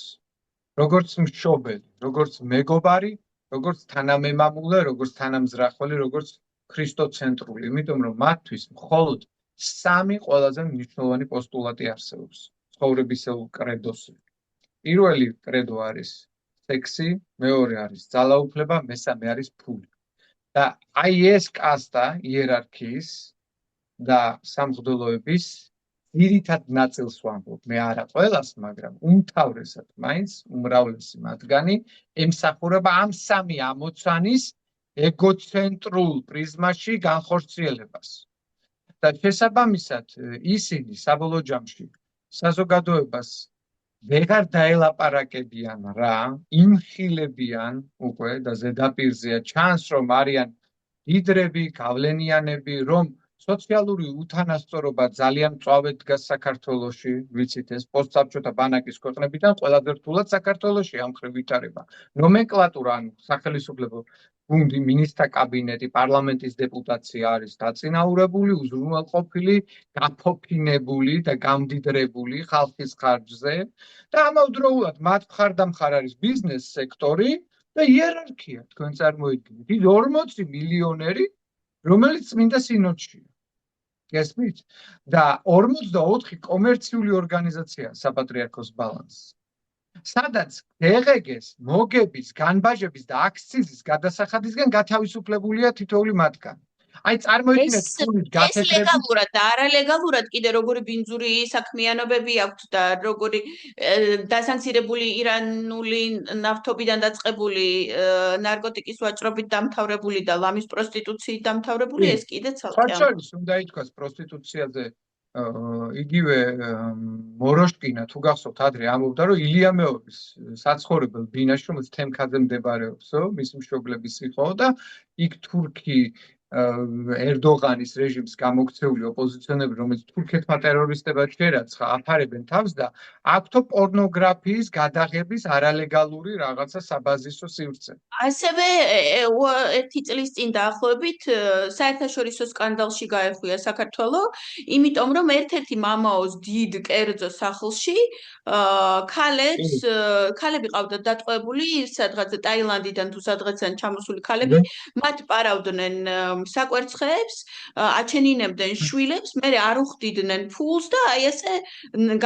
როგორც მშობელი, როგორც მეგობარი, როგორც თანამემამულე, როგორც თანამზრახველი, როგორც ქრისტოცენტრული, იმიტომ რომ მათთვის მხოლოდ სამი ყველაზე მნიშვნელოვანი პოსტულატი არსებობს ცხოვრებისეულ კრედოში. პირველი კრედო არის სექსი, მეორე არის ძალაუფლება, მესამე არის ფული. და აი ეს კასტა იერარქიის და სამღვდელოების ძირითად ნაწილს ვამბობ, მე არა ყველას, მაგრამ უმთავრესად მაინც უმრავლესი მათგანი ემსახურება ამ სამი ამოცანის ეგოცენტრულ პრიზმაში განხორციელებას. და შესაბამისად ისინი საბოლოო ჯამში საზოგადოებას ვეღარ დაელაპარაკებიან რა, იმხილებიან უკვე და ზედაპირზეა ჩანს რომ არიან დიდრები, გავლენიანები, რომ სოციალური უთანასწორობა ძალიან მწვავედ დგას საქართველოში, ვიცით ეს პოსტსაბჭოთა ბანაკის ქვეყნებიდან ყველაზე რთულად საქართველოში ამ მხრივ ვითარება. ნომენკლატურა, ანუ სახელმწიფო გუნდი, მინისტრთა კაბინეტი, პარლამენტის დეპუტაცია არის დაწინაურებული, უზრუნველყოფილი, გაფოფინებული და გამდიდრებული ხალხის ხარჯზე და ამავდროულად მათ მხარდამხარ არის ბიზნეს სექტორი და იერარქია, თქვენ წარმოიდგინეთ, ის 40 მილიონერი, რომელიც წმინდა სინოდშია. გესმით? და 44 კომერციული ორგანიზაცია საპატრიარქოს ბალანსს. სადაც გეგეგეს, მოგების, განბაჟების და აქციზის გადასახადისგან გათავისუფლებულია თითოეული მათგანი. აი წარმოიდგინეთ ფულის გათეთრების ეს ლეგალურად და არალეგალურად კიდე როგორი ბინძური საქმიანობები აქვთ და როგორი დასანქცირებული ირანული ნავთობიდან დაწყებული ნარკოტიკის ვაჭრობით დამთავრებული და ლამის პროსტიტუციით დამთავრებული ეს კიდე ცალკე ამ შორის უნდა ითქვას პროსტიტუციაზე იგივე მოროშკინა თუ გახსოვთ ადრე ამბობდა რომ ილია მეორის საცხოვრებელ ბინაში რომელიც თემქაზე მდებარეობსო მისი მშობლების იყო და იქ თურქი ერდოღანის რეჟიმს გამოქცეული ოპოზიციონერი რომელიც თურქეთმა ტერორისტებად შერაცხა აფარებენ თავს და აქვთო პორნოგრაფიის გადაღების არალეგალური რაღაცა საბაზისო სივრცე. ასევე ერთი წლის წინ დაახლოებით საერთაშორისო სკანდალში გაეხვია საქართველო, იმიტომ რომ ერთ-ერთი მამაოს დიდ კერძო სახლში ქალები ყავდათ დატყვევებული, სადღაც ტაილანდიდან თუ სადღაციდან ჩამოსული ქალები, მათ პარავდნენ საკვერცხეებს აჩენინებდნენ შვილებს, მე არ უხდიდნენ ფულს და აი ესე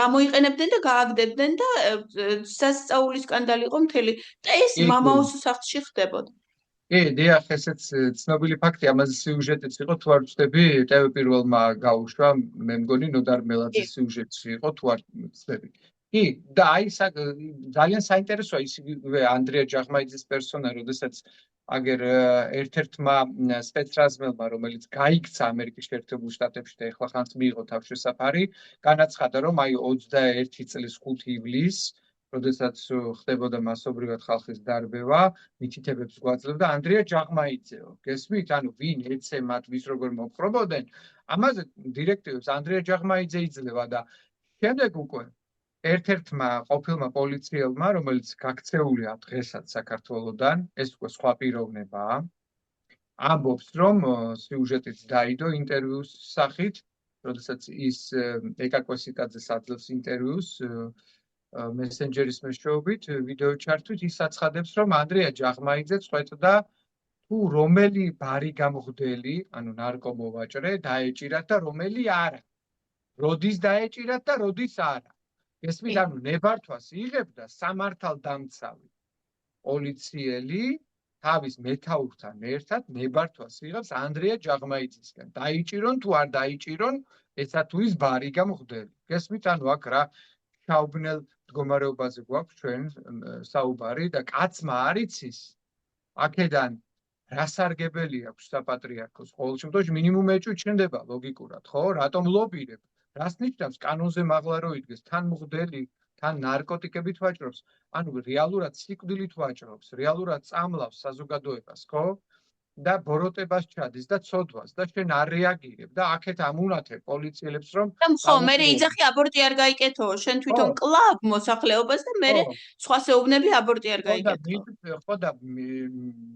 გამოიყენებდნენ და გააგდებდნენ და სასწაულის სკანდალი იყო მთელი. და ეს მამაოს სახლში ხდებოდა. დიახ, ესეც ცნობილი ფაქტია, ამაზე სიუჟეტიც იყო, თუ არ ვცდები, ტევ პირველმა გაუშვა, მე მგონი ნოდარ მელაძის სიუჟეტი იყო, თუ არ ვცდები. და აი ძალიან საინტერესოა ისივე ანდრია ჯაღმაიძის პერსონა, როდესაც აგერ ერთ-ერთმა სპეცრაზმელმა, რომელიც გაიქცა ამერიკის შეერთებულ შტატებში და ეხლა ხანს მიიღო თავშესაფარი, განაცხადა, რომ აი 21 წლის 5 ივლისს როდესაც ხდებოდა მასობრივად ხალხის დარბევა, მითითებებს გვაძლევდა ანდრია ჯაღმაიძეო. გესმით? ანუ ვინ ეცემათ, ვის როგორ მოპყრობოდნენ, ამაზე დირექტივებს ანდრია ჯაღმაიძე იძლევა და შემდეგ უკვე ერთ-ერთმა ყოფილმა პოლიციელმა, რომელიც გაქცეულია დღესაც საქართველოდან, ეს უკვე სხვა პიროვნებაა, ამბობს, რომ სიუჟეტიც დაიდო ინტერვიუს სახით, როდესაც ის ეკა კვესიკაძეს აძლევს ინტერვიუს მესენჯერის მეშვეობით, ვიდეო ჩართვით, ის აცხადებს, რომ ანდრია ჯაღმაიძე წყვეტდა თუ რომელი ბარი გამღვდელი, ანუ ნარკომოვაჭრე, დაეჭირათ და რომელი არა. როდის დაეჭირათ და როდის არა. გესმით, ანუ ნებართვას იღებდა სამართალდამცავი პოლიციელი თავის მეთაურთან ერთად ნებართვას იღებს ანდრია ჯაღმაიძისგან. დაიჭირონ თუ არ დაიჭირონ, ესა თუ ის ბარი გამღვდელი. გესმით, ანუ აქ რა ჩაუბნელ მდგომარეობაზე გვაქვს ჩვენ საუბარი და კაცმა არ იცის აქედან რა სარგებელი აქვს საპატრიარქოს ყოველ შემთხვევაში მინიმუმ ეჭვჩნდება ლოგიკურად, ხო? რატომ ლობირებ? რას ნიშნავს კანონზე მაღლა რო იდგეს, თან მღვდელი, თან ნარკოტიკებით ვაჭრობს, ანუ რეალურად სიკვდილით ვაჭრობს, რეალურად წამლავს საზოგადოებას, ხო? და ბოროტებას ჩადის და ცოდვას და შენ არ რეაგირებ და აქეთ ამუნათებ პოლიციელებს რომ ხო, მე იძახი აბორტი არ გაიკეთო, შენ თვითონ კლავ მოსახლეობას და მე სხვა საუბნები აბორტი არ გაიკეთო. ხო და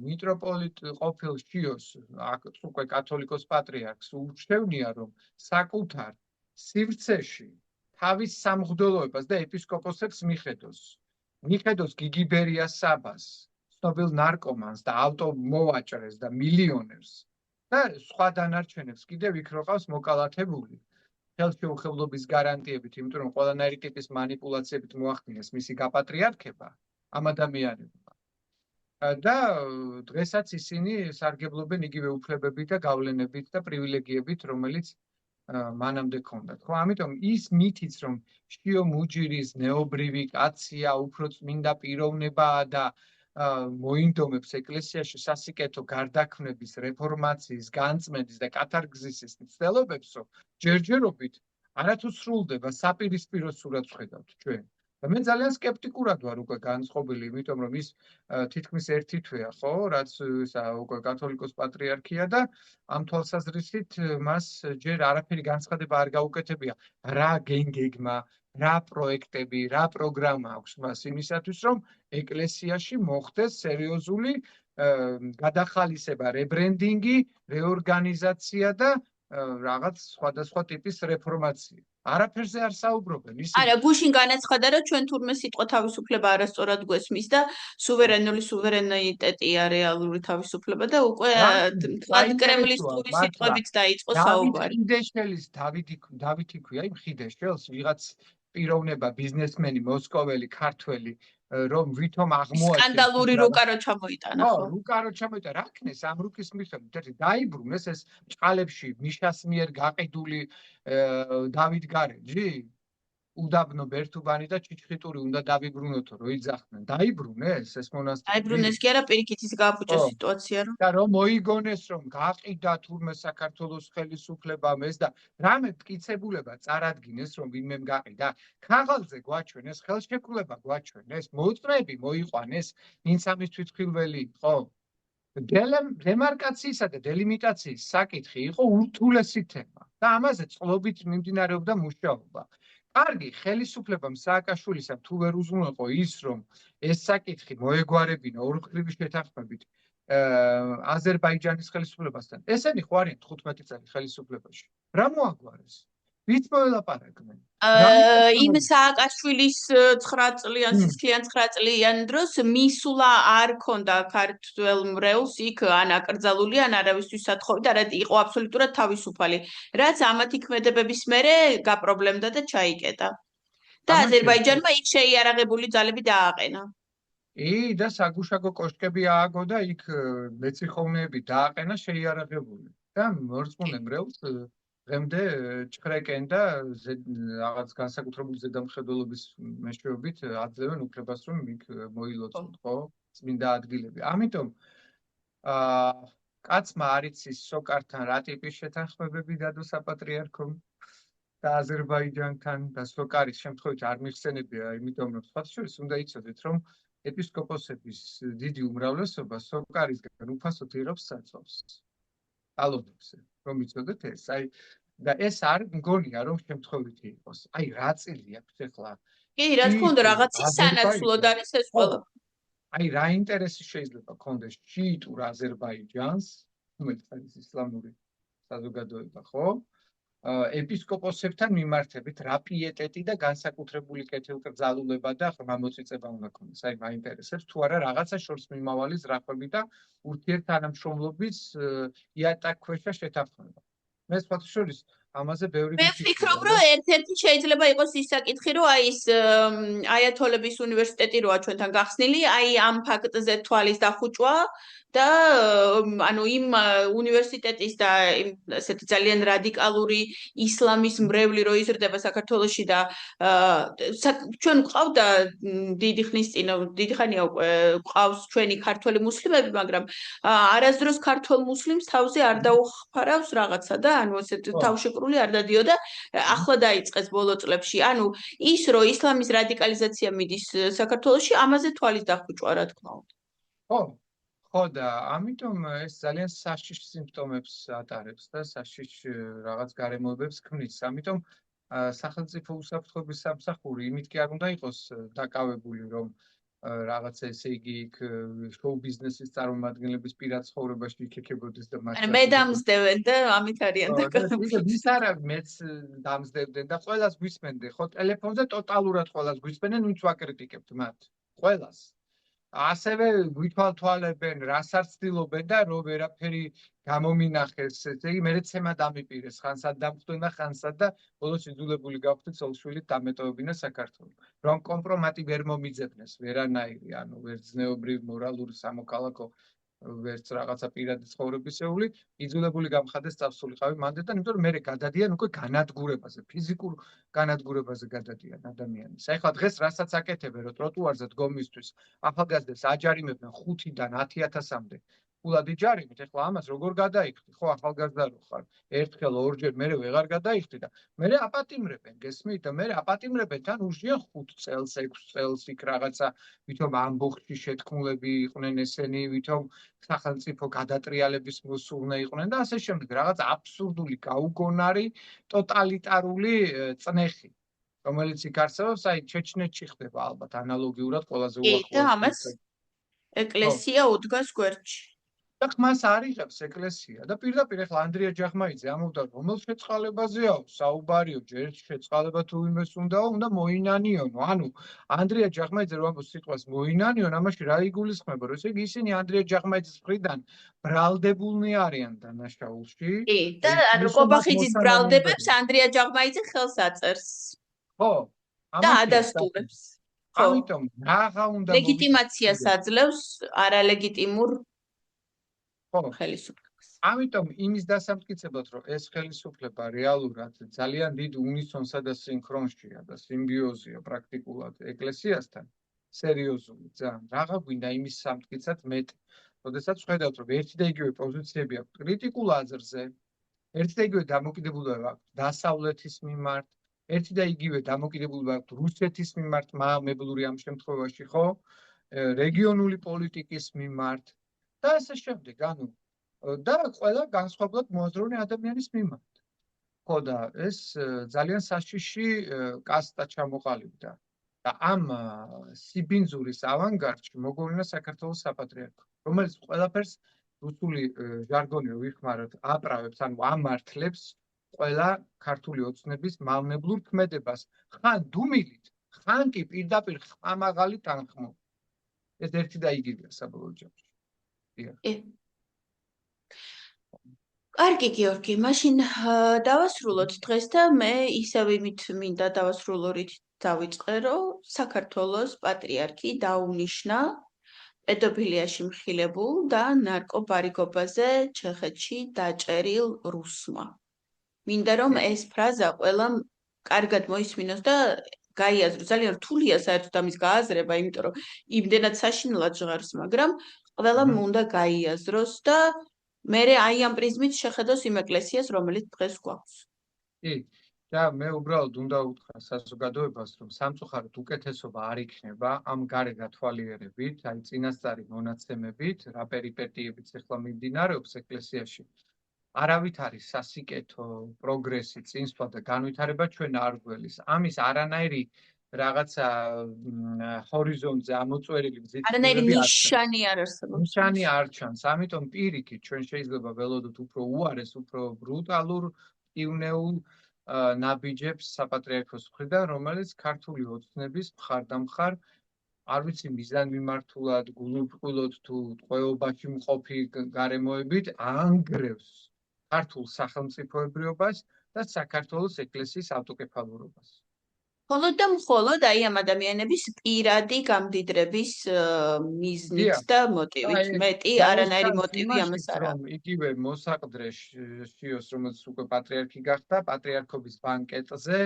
მიტროპოლიტ ყოფილ შიოს, აქ უკვე კათოლიკოს პატრიარქს ურჩევნია რომ საკუთარ სივრცეში თავის სამღვდელოებას და ეპისკოპოსებს მიხედოს გიგი ბერიას საბას, ცნობილ ნარკომანს და ავტომოვაჭრეს და მილიონერს და სხვა დანარჩენებს კიდევ იქ როყავს მოკალათებული ხელშეუხებლობის გარანტიებით, იმიტომ რომ ყველანაირი ტიპის მანიპულაციებით მოახდინეს მისი გაპატრიარქება ამ ადამიანებმა. და დღესაც ისინი სარგებლობენ იგივე უფლებებით და გავლენებით და პრივილეგიებით, რომელიც მანამდე ჰქონდათ. ხო, ამიტომ ის მითიც, რომ შიო მუჯირის ნეობრივი კაცია, უფრო წმინდა პიროვნებაა და მოინდომებს ეკლესიაში სასიკეთო გარდაქმნების, რეფორმაციის, განწმენდის და კათარგზისის მცდელობებსო, ჯერჯერობით არათუ სრულდება საპირისპირო სურათს ვხედავთ ჩვენ. და მე ძალიან სკეპტიკურად ვარ უკვე განწყობილი, იმიტომ რომ ის თითქმის ერთი თვეა, ხო, რაც უკვე კათოლიკოს პატრიარქია და ამ თვალსაზრისით მას ჯერ არაფერი განცხადება არ გაუკეთებია. რა გენგეგმა, რა პროექტები, რა პროგრამა აქვს მას იმისათვის, რომ ეკლესიაში მოხდეს სერიოზული გადახალისება, რებრენდინგი, რეორგანიზაცია და რაღაც სხვადასხვა ტიპის რეფორმაცია. არაფერზე არ საუბრობენ ისინი. არა, გუშინ განაცხადა, რომ ჩვენ თურმე სიტყვა თავისუფლება არასწორად გვესმის და სუვერენიტეტია რეალური თავისუფლება და უკვე კრემლისტური სიტყვებით დაიწყო საუბარი. დავით იქვია იმ ხიდეშელს ვიღაც პიროვნება, ბიზნესმენი, მოსკოველი, ქართველი, რომ ვითომ აღმოაჩენს სკანდალური რუკარო ჩამოიტანა, ხო? რუკარო ჩამოიტანა, რა ქნეს ამ რუკის მიხედვით, დაიბრუნეს ეს ჭყალებში მიშას მიერ გაყიდული დავით გარეჯი, უდაბნო ბერთუბანი და ჩიჩხიტური უნდა დავიბრუნოთო, რო იძახდნენ. დაიბრუნეს ეს მონასტერი. დაიბრუნეს კი არა, პირიქით ის გააფუჭა სიტუაცია, რომ და რომ მოიგონეს, რომ გაყიდა თურმე საქართველოს ხელისუფლებამ ეს და რამე მტკიცებულება წარადგინეს, რომ ვინმემ გაყიდა. ქაღალდზე გვაჩვენეს, ხელშეკრულება გვაჩვენეს, მოწმეები მოიყვანეს, ვინც ამის თვითმხილველი იყო. დემარკაციისა და დელიმიტაციის საკითხი იყო ურთულესი თემა და ამაზე წყლობით მიმდინარეობდა მუშაობა. კარგი, ხელისუფლებამ სააკაშვილისამ თუ ვერ უზრუნველყო ის, რომ ეს საკითხი მოეგვარებინა ორმხრივი შეთანხმებით აზერბაიჯანის ხელისუფლებასთან. ესენი ხო არიან 15 წელი ხელისუფლებაში. რა მოაგვარეს? ვით მოელაპარაკდნენ? იმ სააკაშვილის 9 წლიან სისხლიან 9 წლიან დროს მისულა არ ქონდა ქართველ მრევლს იქ ან აკრძალული ან არავისთვის სათხოვი და იყო აბსოლუტურად თავისუფალი. რაც ამათი ქმედებების მერე გაპრობლემდა და ჩაიკეტა. და აზერბაიჯანმა იქ შეიარაღებული ძალები დააყენა. და საგუშაგო კოშკები ააგო და იქ მეციხოვნეები დააყენა შეიარაღებული. და მორწმუნე მრევლს დღემდე ჭხრეკენ და რაღაც განსაკუთრებული ზედამხედველობის მეშვეობით აძლევენ უფლებას, რომ იქ მოილოცოთ, ხო? წმინდა ადგილები. ამიტომ კაცმა არ იცის სოკართან რა ტიპის შეთანხმებები დადო საპატრიარქომ და აზერბაიჯანთან და სოკარის შემთხვევით არ მიხსენებია, იმიტომ რომ სხვათა შორის უნდა იცოდეთ, რომ ეპისკოპოსების დიდი უმრავლესობა სოკარისგან უფასოდ იღებს საწოლს. ალობებზე, რომ იცოდეთ ეს, და ეს არ მგონია, რომ შემთხვევითი იყოს. რა წილი აქვს ახლა? კი, რა თქმა უნდა, რაღაცის სანაცვლოდ არის ეს ყველა. რა ინტერესი შეიძლება ქონდეს შიიტურ აზერბაიჯანს, რომელიც არის ისლამური საზოგადოება, ხო? ეპისკოპოსებთან მიმართებით რა პიეტეტი და განსაკუთრებული კეთილკრძალულება და ხმამოწიწება უნდა ქონდეს. მაინტერესებს თუ არა რაღაცა შორს მიმავალი ზრახვები და ურთიერთთანამშრომლობის იატაკქვეშა შეთანხმება. მე სხვათა შორის ამაზე ბევრი მე ვფიქრობ, რომ ერთ-ერთი შეიძლება იყოს ის საკითხი, რომ ის აიათოლების უნივერსიტეტი როა ჩვენთან გახსნილი, ამ ფაქტზე თვალის დახუჭვა და ანუ იმ უნივერსიტეტის და ესეთი ძალიან რადიკალური ისლამის მრევლი რო იზრდება საქართველოში და ჩვენ გვყავდა დიდი ხნის წინ, დიდი ხანია უკვე გვყავს ჩვენი ქართველი მუსლიმები, მაგრამ არასდროს ქართველ მუსლიმს თავზე არ დაუხფარავს რაღაცა და ანუ ესეთ თავშეკრული არ დადიოდა, ახლა დაიწყეს ბოლო წლებში. ანუ ის რომ ისლამის რადიკალიზაცია მიდის საქართველოში, ამაზე თვალის დახუჭვა რა თქმა უნდა. ხო და ამიტომ ეს ძალიან საშიშ სიმპტომებს ატარებს და საშიშ რაღაც გარემოებებს ქმნის. ამიტომ სახელმწიფო უსაფრთხოების სამსახური იმით კი არ უნდა იყოს დაკავებული, რომ რაღაცა ესე იგი იქ შოუ ბიზნესის წარმომადგენლების პირად ცხოვრებაში იქექებოდეს და მათ მე დამსდევენ და ამით არიან დაკავებული. ის არა მეც დამსდევდნენ და ყველას გვისმენდე, ხო, ტელეფონზე ტოტალურად ყველას გვისმენენ, ვინც ვაკრიტიკებთ მათ. ყველას. ასევე გვითვალთვალებენ, რას არ ცდილობენ და რომ ვერაფერი გამომინახეს, ესე იგი მე ცემა დამიპირეს, ხანსად დამხვდნენ და ხანსად და ბოლოს იძულებული გავხდით სოლშვილით დამეტოვებინა საქართველოს. რომ კომპრომატი ვერ მომიძებნეს ვერანაირი, ანუ ვერ ზნეობრივ მორალური სამოქალაქო ვერც რაღაცა პირადი ცხოვრებისეული, იძულებული გამხადეს წავსულიყავი მანდ და იმიტომ რომ მე გადადიან უკვე განადგურებაზე, ფიზიკურ განადგურებაზე გადადიან ადამიანის. ახლა დღეს რასაც აკეთებენ, რომ ტროტუარზე დგომისთვის ახალგაზრდებს აჯარიმებენ 5-დან 10,000-მდე. ფულად იჯარიმით, ახლა ამას როგორ გადაიხდი, ხო, ახალგაზრდა რო ხარ, ერთხელ ორჯერ მერე ვეღარ გადაიხდი და მერე აპატიმრებენ, გესმით და მერე აპატიმრებენ თან უშია 5 წელს, 6 წელს იქ რაღაცა, ვითომ ამბოხში შეთქმულები იყვნენ ესენი, ვითომ სახელმწიფო გადატრიალების მოსურნე იყვნენ და ასე შემდეგ, რაღაც აბსურდული, გაუგონარი, ტოტალიტარული წნეხი, რომელიც იქ არსებობს, ჩეჩნეთში ხდება ალბათ ანალოგიურად ყველაზე უახლოესი. და ამას ეკლესია უდგას გვერდში. და ხმას არ იღებს ეკლესია და პირდაპირ ახლა ანდრია ჯახმაიძე ამბობდა რომელ შეწყალებაზეა საუბარიო, ჯერ შეწყალება თუ იმეს უნდა მოინანიონო. ანუ ანდრია ჯახმაიძე რომ ამბობს სიტყვას მოინანიონ, ამაში რა იგულისხმება, რომ ესე იგი ისინი ანდრია ჯახმაიძის მხრიდან ბრალდებულნი არიან დანაშაულში. კი, და ანუ კობახიძის ბრალდებებს ანდრია ჯახმაიძე ხელს აწერს. ხო, და ადასტურებს. ამიტომ რაღა უნდა ლეგიტიმაციას აძლევს არალეგიტიმურ ხელისუფლებას. ამიტომ იმის დასამტკიცებლად, რომ ეს ხელისუფლება რეალურად ძალიან დიდ უნისონსა და სინქრონშია და სიმბიოზია პრაქტიკულად ეკლესიასთან, სერიოზული ძალიან. რაღა გვინდა იმის სამტკიცად მეტი. როდესაც ვხედავთ, რომ ერთი და იგივე პოზიციები აქვს კრიტიკულ აზრზე, ერთი და იგივე დამოკიდებულება აქვს დასავლეთის მიმართ, ერთი და იგივე დამოკიდებულება აქვს რუსეთის მიმართ, მამებლური ამ შემთხვევაში, ხო? რეგიონული პოლიტიკის მიმართ და ასე შემდეგ, ანუ და ყველა განსხვავებულად მოაზროვნე ადამიანის მიმართ. ხო და ეს ძალიან საშიში კასტა ჩამოყალიბდა. და ამ სიბინძურის ავანგარდში მოგვევლინა საქართველოს საპატრიარქო, რომელიც ყველაფერს რუსული ჟარგონი ვიხმაროთ, აპრავებს, ანუ ამართლებს ყველა ქართული ოცნების მავნებლურ ქმედებას ხან დუმილით, ხან კი პირდაპირ ხმამაღალი თანხმობით. ეს ერთი და იგივეა საბოლოო ჯამში. კარგი გიორგი, მაშინ დავასრულოთ დღეს და მე ისევ იმით მინდა დავასრულო, რით დავიწყე, რომ საქართველოს პატრიარქი დაუნიშნა პედოფილიაში მხილებულ და ნარკობარიგობაზე ჩეხეთში დაჭერილ რუსმა. მინდა რომ ეს ფრაზა ყველამ კარგად მოისმინოს და გაიაზროს. ძალიან რთულია საერთოდ ამის გააზრება, იმიტომ რომ იმდენად საშინლად ჟღერს, მაგრამ ყველამ უნდა გაიაზროს და მე აი ამ პრიზმით შეხედოს იმ ეკლესიას, რომელიც დღეს გვაქვს. კი, და მე უბრალოდ უნდა უთხრა საზოგადოებას, რომ სამწუხაროდ უკეთესობა არ იქნება ამ გარე გათვალიერებით, აი წინასწარი მონაცემებით, რა პერიპეტიებიც ახლა მიმდინარეობს ეკლესიაში. არავით არის სასიკეთო პროგრესი, წინსვლა და განვითარება ჩვენ არ გველის. ამის არანაირი რაღაცა ჰორიზონტზე ამოწვერილი არანაირი ნიშანი არ არსებობს. ნიშანი არ ჩანს. ამიტომ პირიქით ჩვენ შეიძლება ველოდოთ უფრო უარეს, უფრო ბრუტალურ, ივნეულ ნაბიჯებს საპატრიარქოს მხრიდან, რომელიც ქართული ოცნების მხარდამხარ, არ ვიცი მიზანმიმართულად, გულუბრყვილოდ თუ ტყვეობაში მყოფი გარემოებით ანგრევს ქართულ სახელმწიფოებრიობას და საქართველოს ეკლესიის ავტოკეფალურობას. მხოლოდ და მხოლოდ აი ამ ადამიანების პირადი გამდიდრების მიზნით და მოტივით. მეტი არანაირი მოტივი ამას არ აქვს. იგივე მოსაყდრე შიოს, რომელიც უკვე პატრიარქი გახდა, პატრიარქობის ბანკეტზე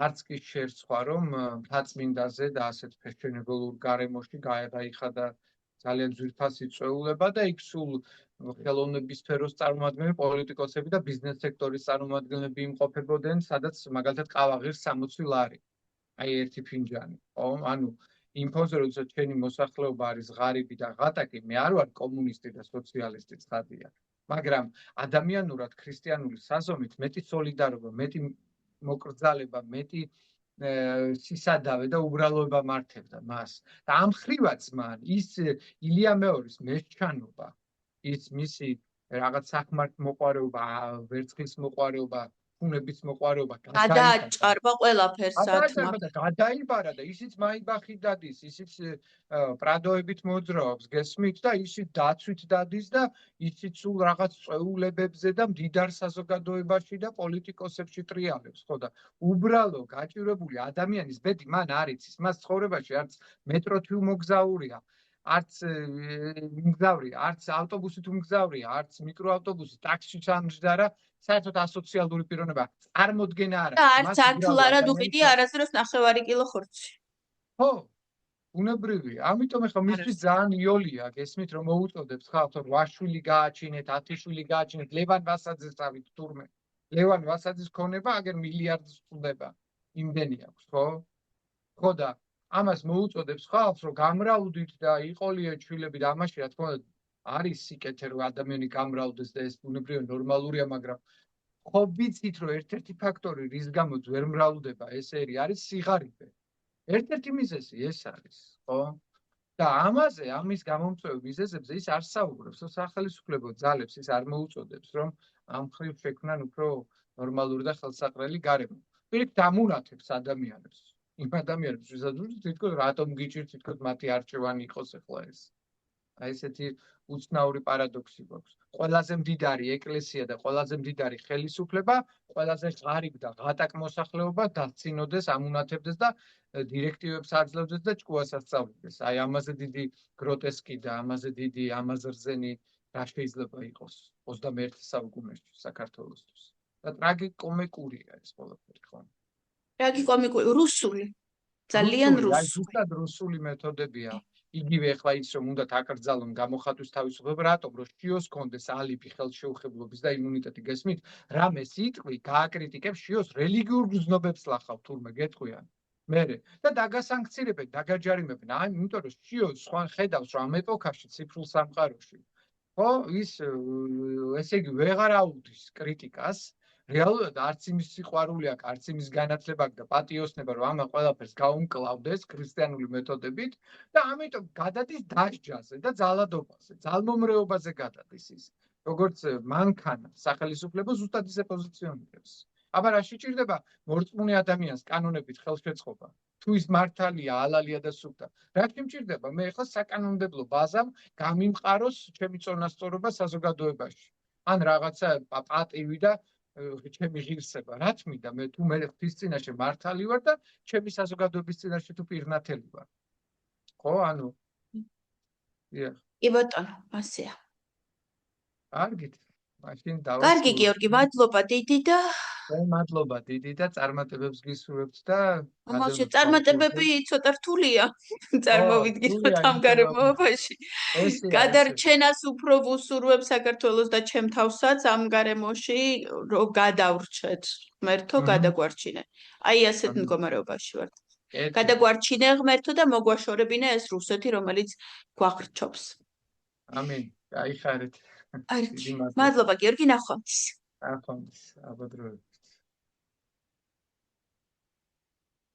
არც კი შერცხვა, რომ მთაწმინდაზე და ასეთ ფეშენებელურ გარემოში გაიხადა ძალიან ძვირფასი წვეულება და იქ სულ ხელოვნების სფეროს წარმომადგენლები, პოლიტიკოსები და ბიზნეს სექტორის წარმომადგენლები იმყოფებოდნენ, სადაც მაგალითად ყავაღირს 60 ლარი. აი ერთი ფინჯანი. ანუ იმ ფონზე, როცა ჩვენი მოსახლეობა არის ღარიბი და ღატაკი, მე არ ვარ კომუნისტი და სოციალისტი ცხადია. მაგრამ ადამიანურად ქრისტიანული საზომით მეტი სოლიდარობა, მეტი მოკრძალება, მეტი სისადავე და უბრალოება მართებდა მას. და ამ ხრივაც მან ის ილია მეორის მესჩანობა, ის მისი რაღაც სახმართ მოყვარეობა, ვერცხლის მოყვარეობა, ფუნების მოყვარეობა გადააჭარბა ყველაფერს ათმა და გადაიბარა და ისიც მაიბახი დადის, ისიც პრადოებით მოძრაობს, გესმით და ისიც დაცვით დადის და ისიც სულ რაღაც წვეულებებზე და მდიდარ საზოგადოებაში და პოლიტიკოსებში ტრიალებს, ხო და უბრალო გაჭირებული ადამიანის ბედი მან არ იცის, მას ცხოვრებაში არც მეტროთი უმოგზაურია. არც მგზავრია, არც ავტობუსით უმგზავრია, არც მიკროავტობუსით, ტაქსით ამჯდარა, საერთოდ ასოციალური პიროვნება წარმოდგენა არ აქვს. და არც 10 ლარად უყიდია არასდროს 9 კილო ხორცი. ხო, უნებრივია. ამიტომ ახლა მისთვის ძალიან იოლია, გესმით, რომ მოუწოდებს ხალხს, რომ 8 შვილი გააჩინეთ, 10 შვილი გააჩინეთ, ლევან ვასაძეს დავით თურმე. ლევან ვასაძის ქონება აგერ მილიარდს წდება. იმდენი აქვს, ხო? ხო და ამას მოუწოდებს ხალხს, რომ გამრავლდით და იყოლიეთ შვილები და ამაში რა თქმა უნდა არის სიკეთე, რომ ადამიანი გამრავლდეს და ეს ბუნებრივია ნორმალურია, მაგრამ ხო ვიცით, რომ ერთ-ერთი ფაქტორი, რის გამოც ვერ მრავლდება ესერი, არის სიღარიბე. ერთ-ერთი მიზეზი ეს არის, ხო? და ამაზე, ამის გამომწვევ მიზეზებზე ის არ საუბრობს, სახელმწიფო ძალებს ის არ მოუწოდებს, რომ ამ ხრივ შექმნან უფრო ნორმალური და ხელსაყრელი გარემო. პირიქით ამუნათებს ადამიანებს. იმ ადამიანებს, ვისაც თითქოს რატომ გიჭირთ, თითქოს მათი არჩევანი იყოს ახლა ეს. აი ესეთი უცნაური პარადოქსი გვაქვს. ყველაზე მდიდარი ეკლესია და ყველაზე მდიდარი ხელისუფლება, ყველაზე ღარიბ და ღატაკ მოსახლეობა დაცინოდეს, ამუნათებდეს და დირექტივებს აძლევდეს და ჭკუას ასწავლიდეს. აი ამაზე დიდი გროტესკი და ამაზე დიდი ამაზრზენი რა შეიძლება იყოს 21 საუკუნეში საქართველოსთვის. და ტრაგიკომიკურია ეს ყველაფერი, ხო? ტრაგიკომიკური, რუსული. ძალიან რუსული. აი ზუსტად რუსული მეთოდებია. იგივე ახლა ის რომ უნდათ აკრძალონ გამოხატვის თავისუფლება, რატომ რომ შიოს კონდეს ალიბი ხელშეუხებლობის და იმუნიტეტი, გესმით? რამე სიტყვი გააკრიტიკებს შიოს რელიგიურ გზნობებს ლახავ თურმე გეტყვიან. მერე და დაგასანქცირებენ, დაგაჯარიმებენ. აი, იმიტომ რომ შიოს სხვა ხედავს რომ ამ ეპოქაში ციფრულ სამყაროში, ხო, ის ესე იგი ვეღარ აუდის კრიტიკას. რეალურად არც იმის სიყვარული აქვს, არც იმის განათლება აქვს და პატიოსნება, რომ ამა ყველაფერს გაუმკლავდეს ქრისტიანული მეთოდებით და ამიტომ გადადის დასჯაზე და ძალადობაზე, ძალმომრეობაზე გადადის ის. როგორც მანქანა სახელმწიფო ზუსტად ისე პოზიციონირებს. აბა რა შეჭირდება მორწმუნე ადამიანს კანონებით ხელშეწყობა? თუ ის მართალია, ალალია და სუფთა, რა შემჭირდება? მე ახლა საკანონმდებლო ბაზამ გამიმყაროს ჩემი წონასწორობა საზოგადოებაში. ან რაღაცა პატივი და ჩემი ღირსება, რა თქმა მე თუ მე ღვთის წინაშე მართალი ვარ და ჩემი საზოგადოების წინაშე თუ პირნათელი ვარ. ხო, ანუ კი ბატონო, ასეა. კარგით. მაშინ კარგი დავასრულოთ. გიორგი, მადლობა დიდი და მადლობა დიდი და წარმატებებს გისურვებთ და ამაში წარმატებები ცოტა რთულია წარმოვიდგინოთ ამ გარემოებაში. გადარჩენას უფრო ვუსურვებ საქართველოს და ჩემ თავსაც ამ გარემოში რომ გადავრჩეთ ღმერთო გადაგვარჩინე. აი ასეთ მდგომარეობაში ვართ. გადაგვარჩინე ღმერთო და მოგვაშორებინა ეს რუსეთი რომელიც გვახრჩობს. ამინ. გაიხარეთ. მადლობა გიორგი, ნახვამდის. ნახვამდის. აბადროებით.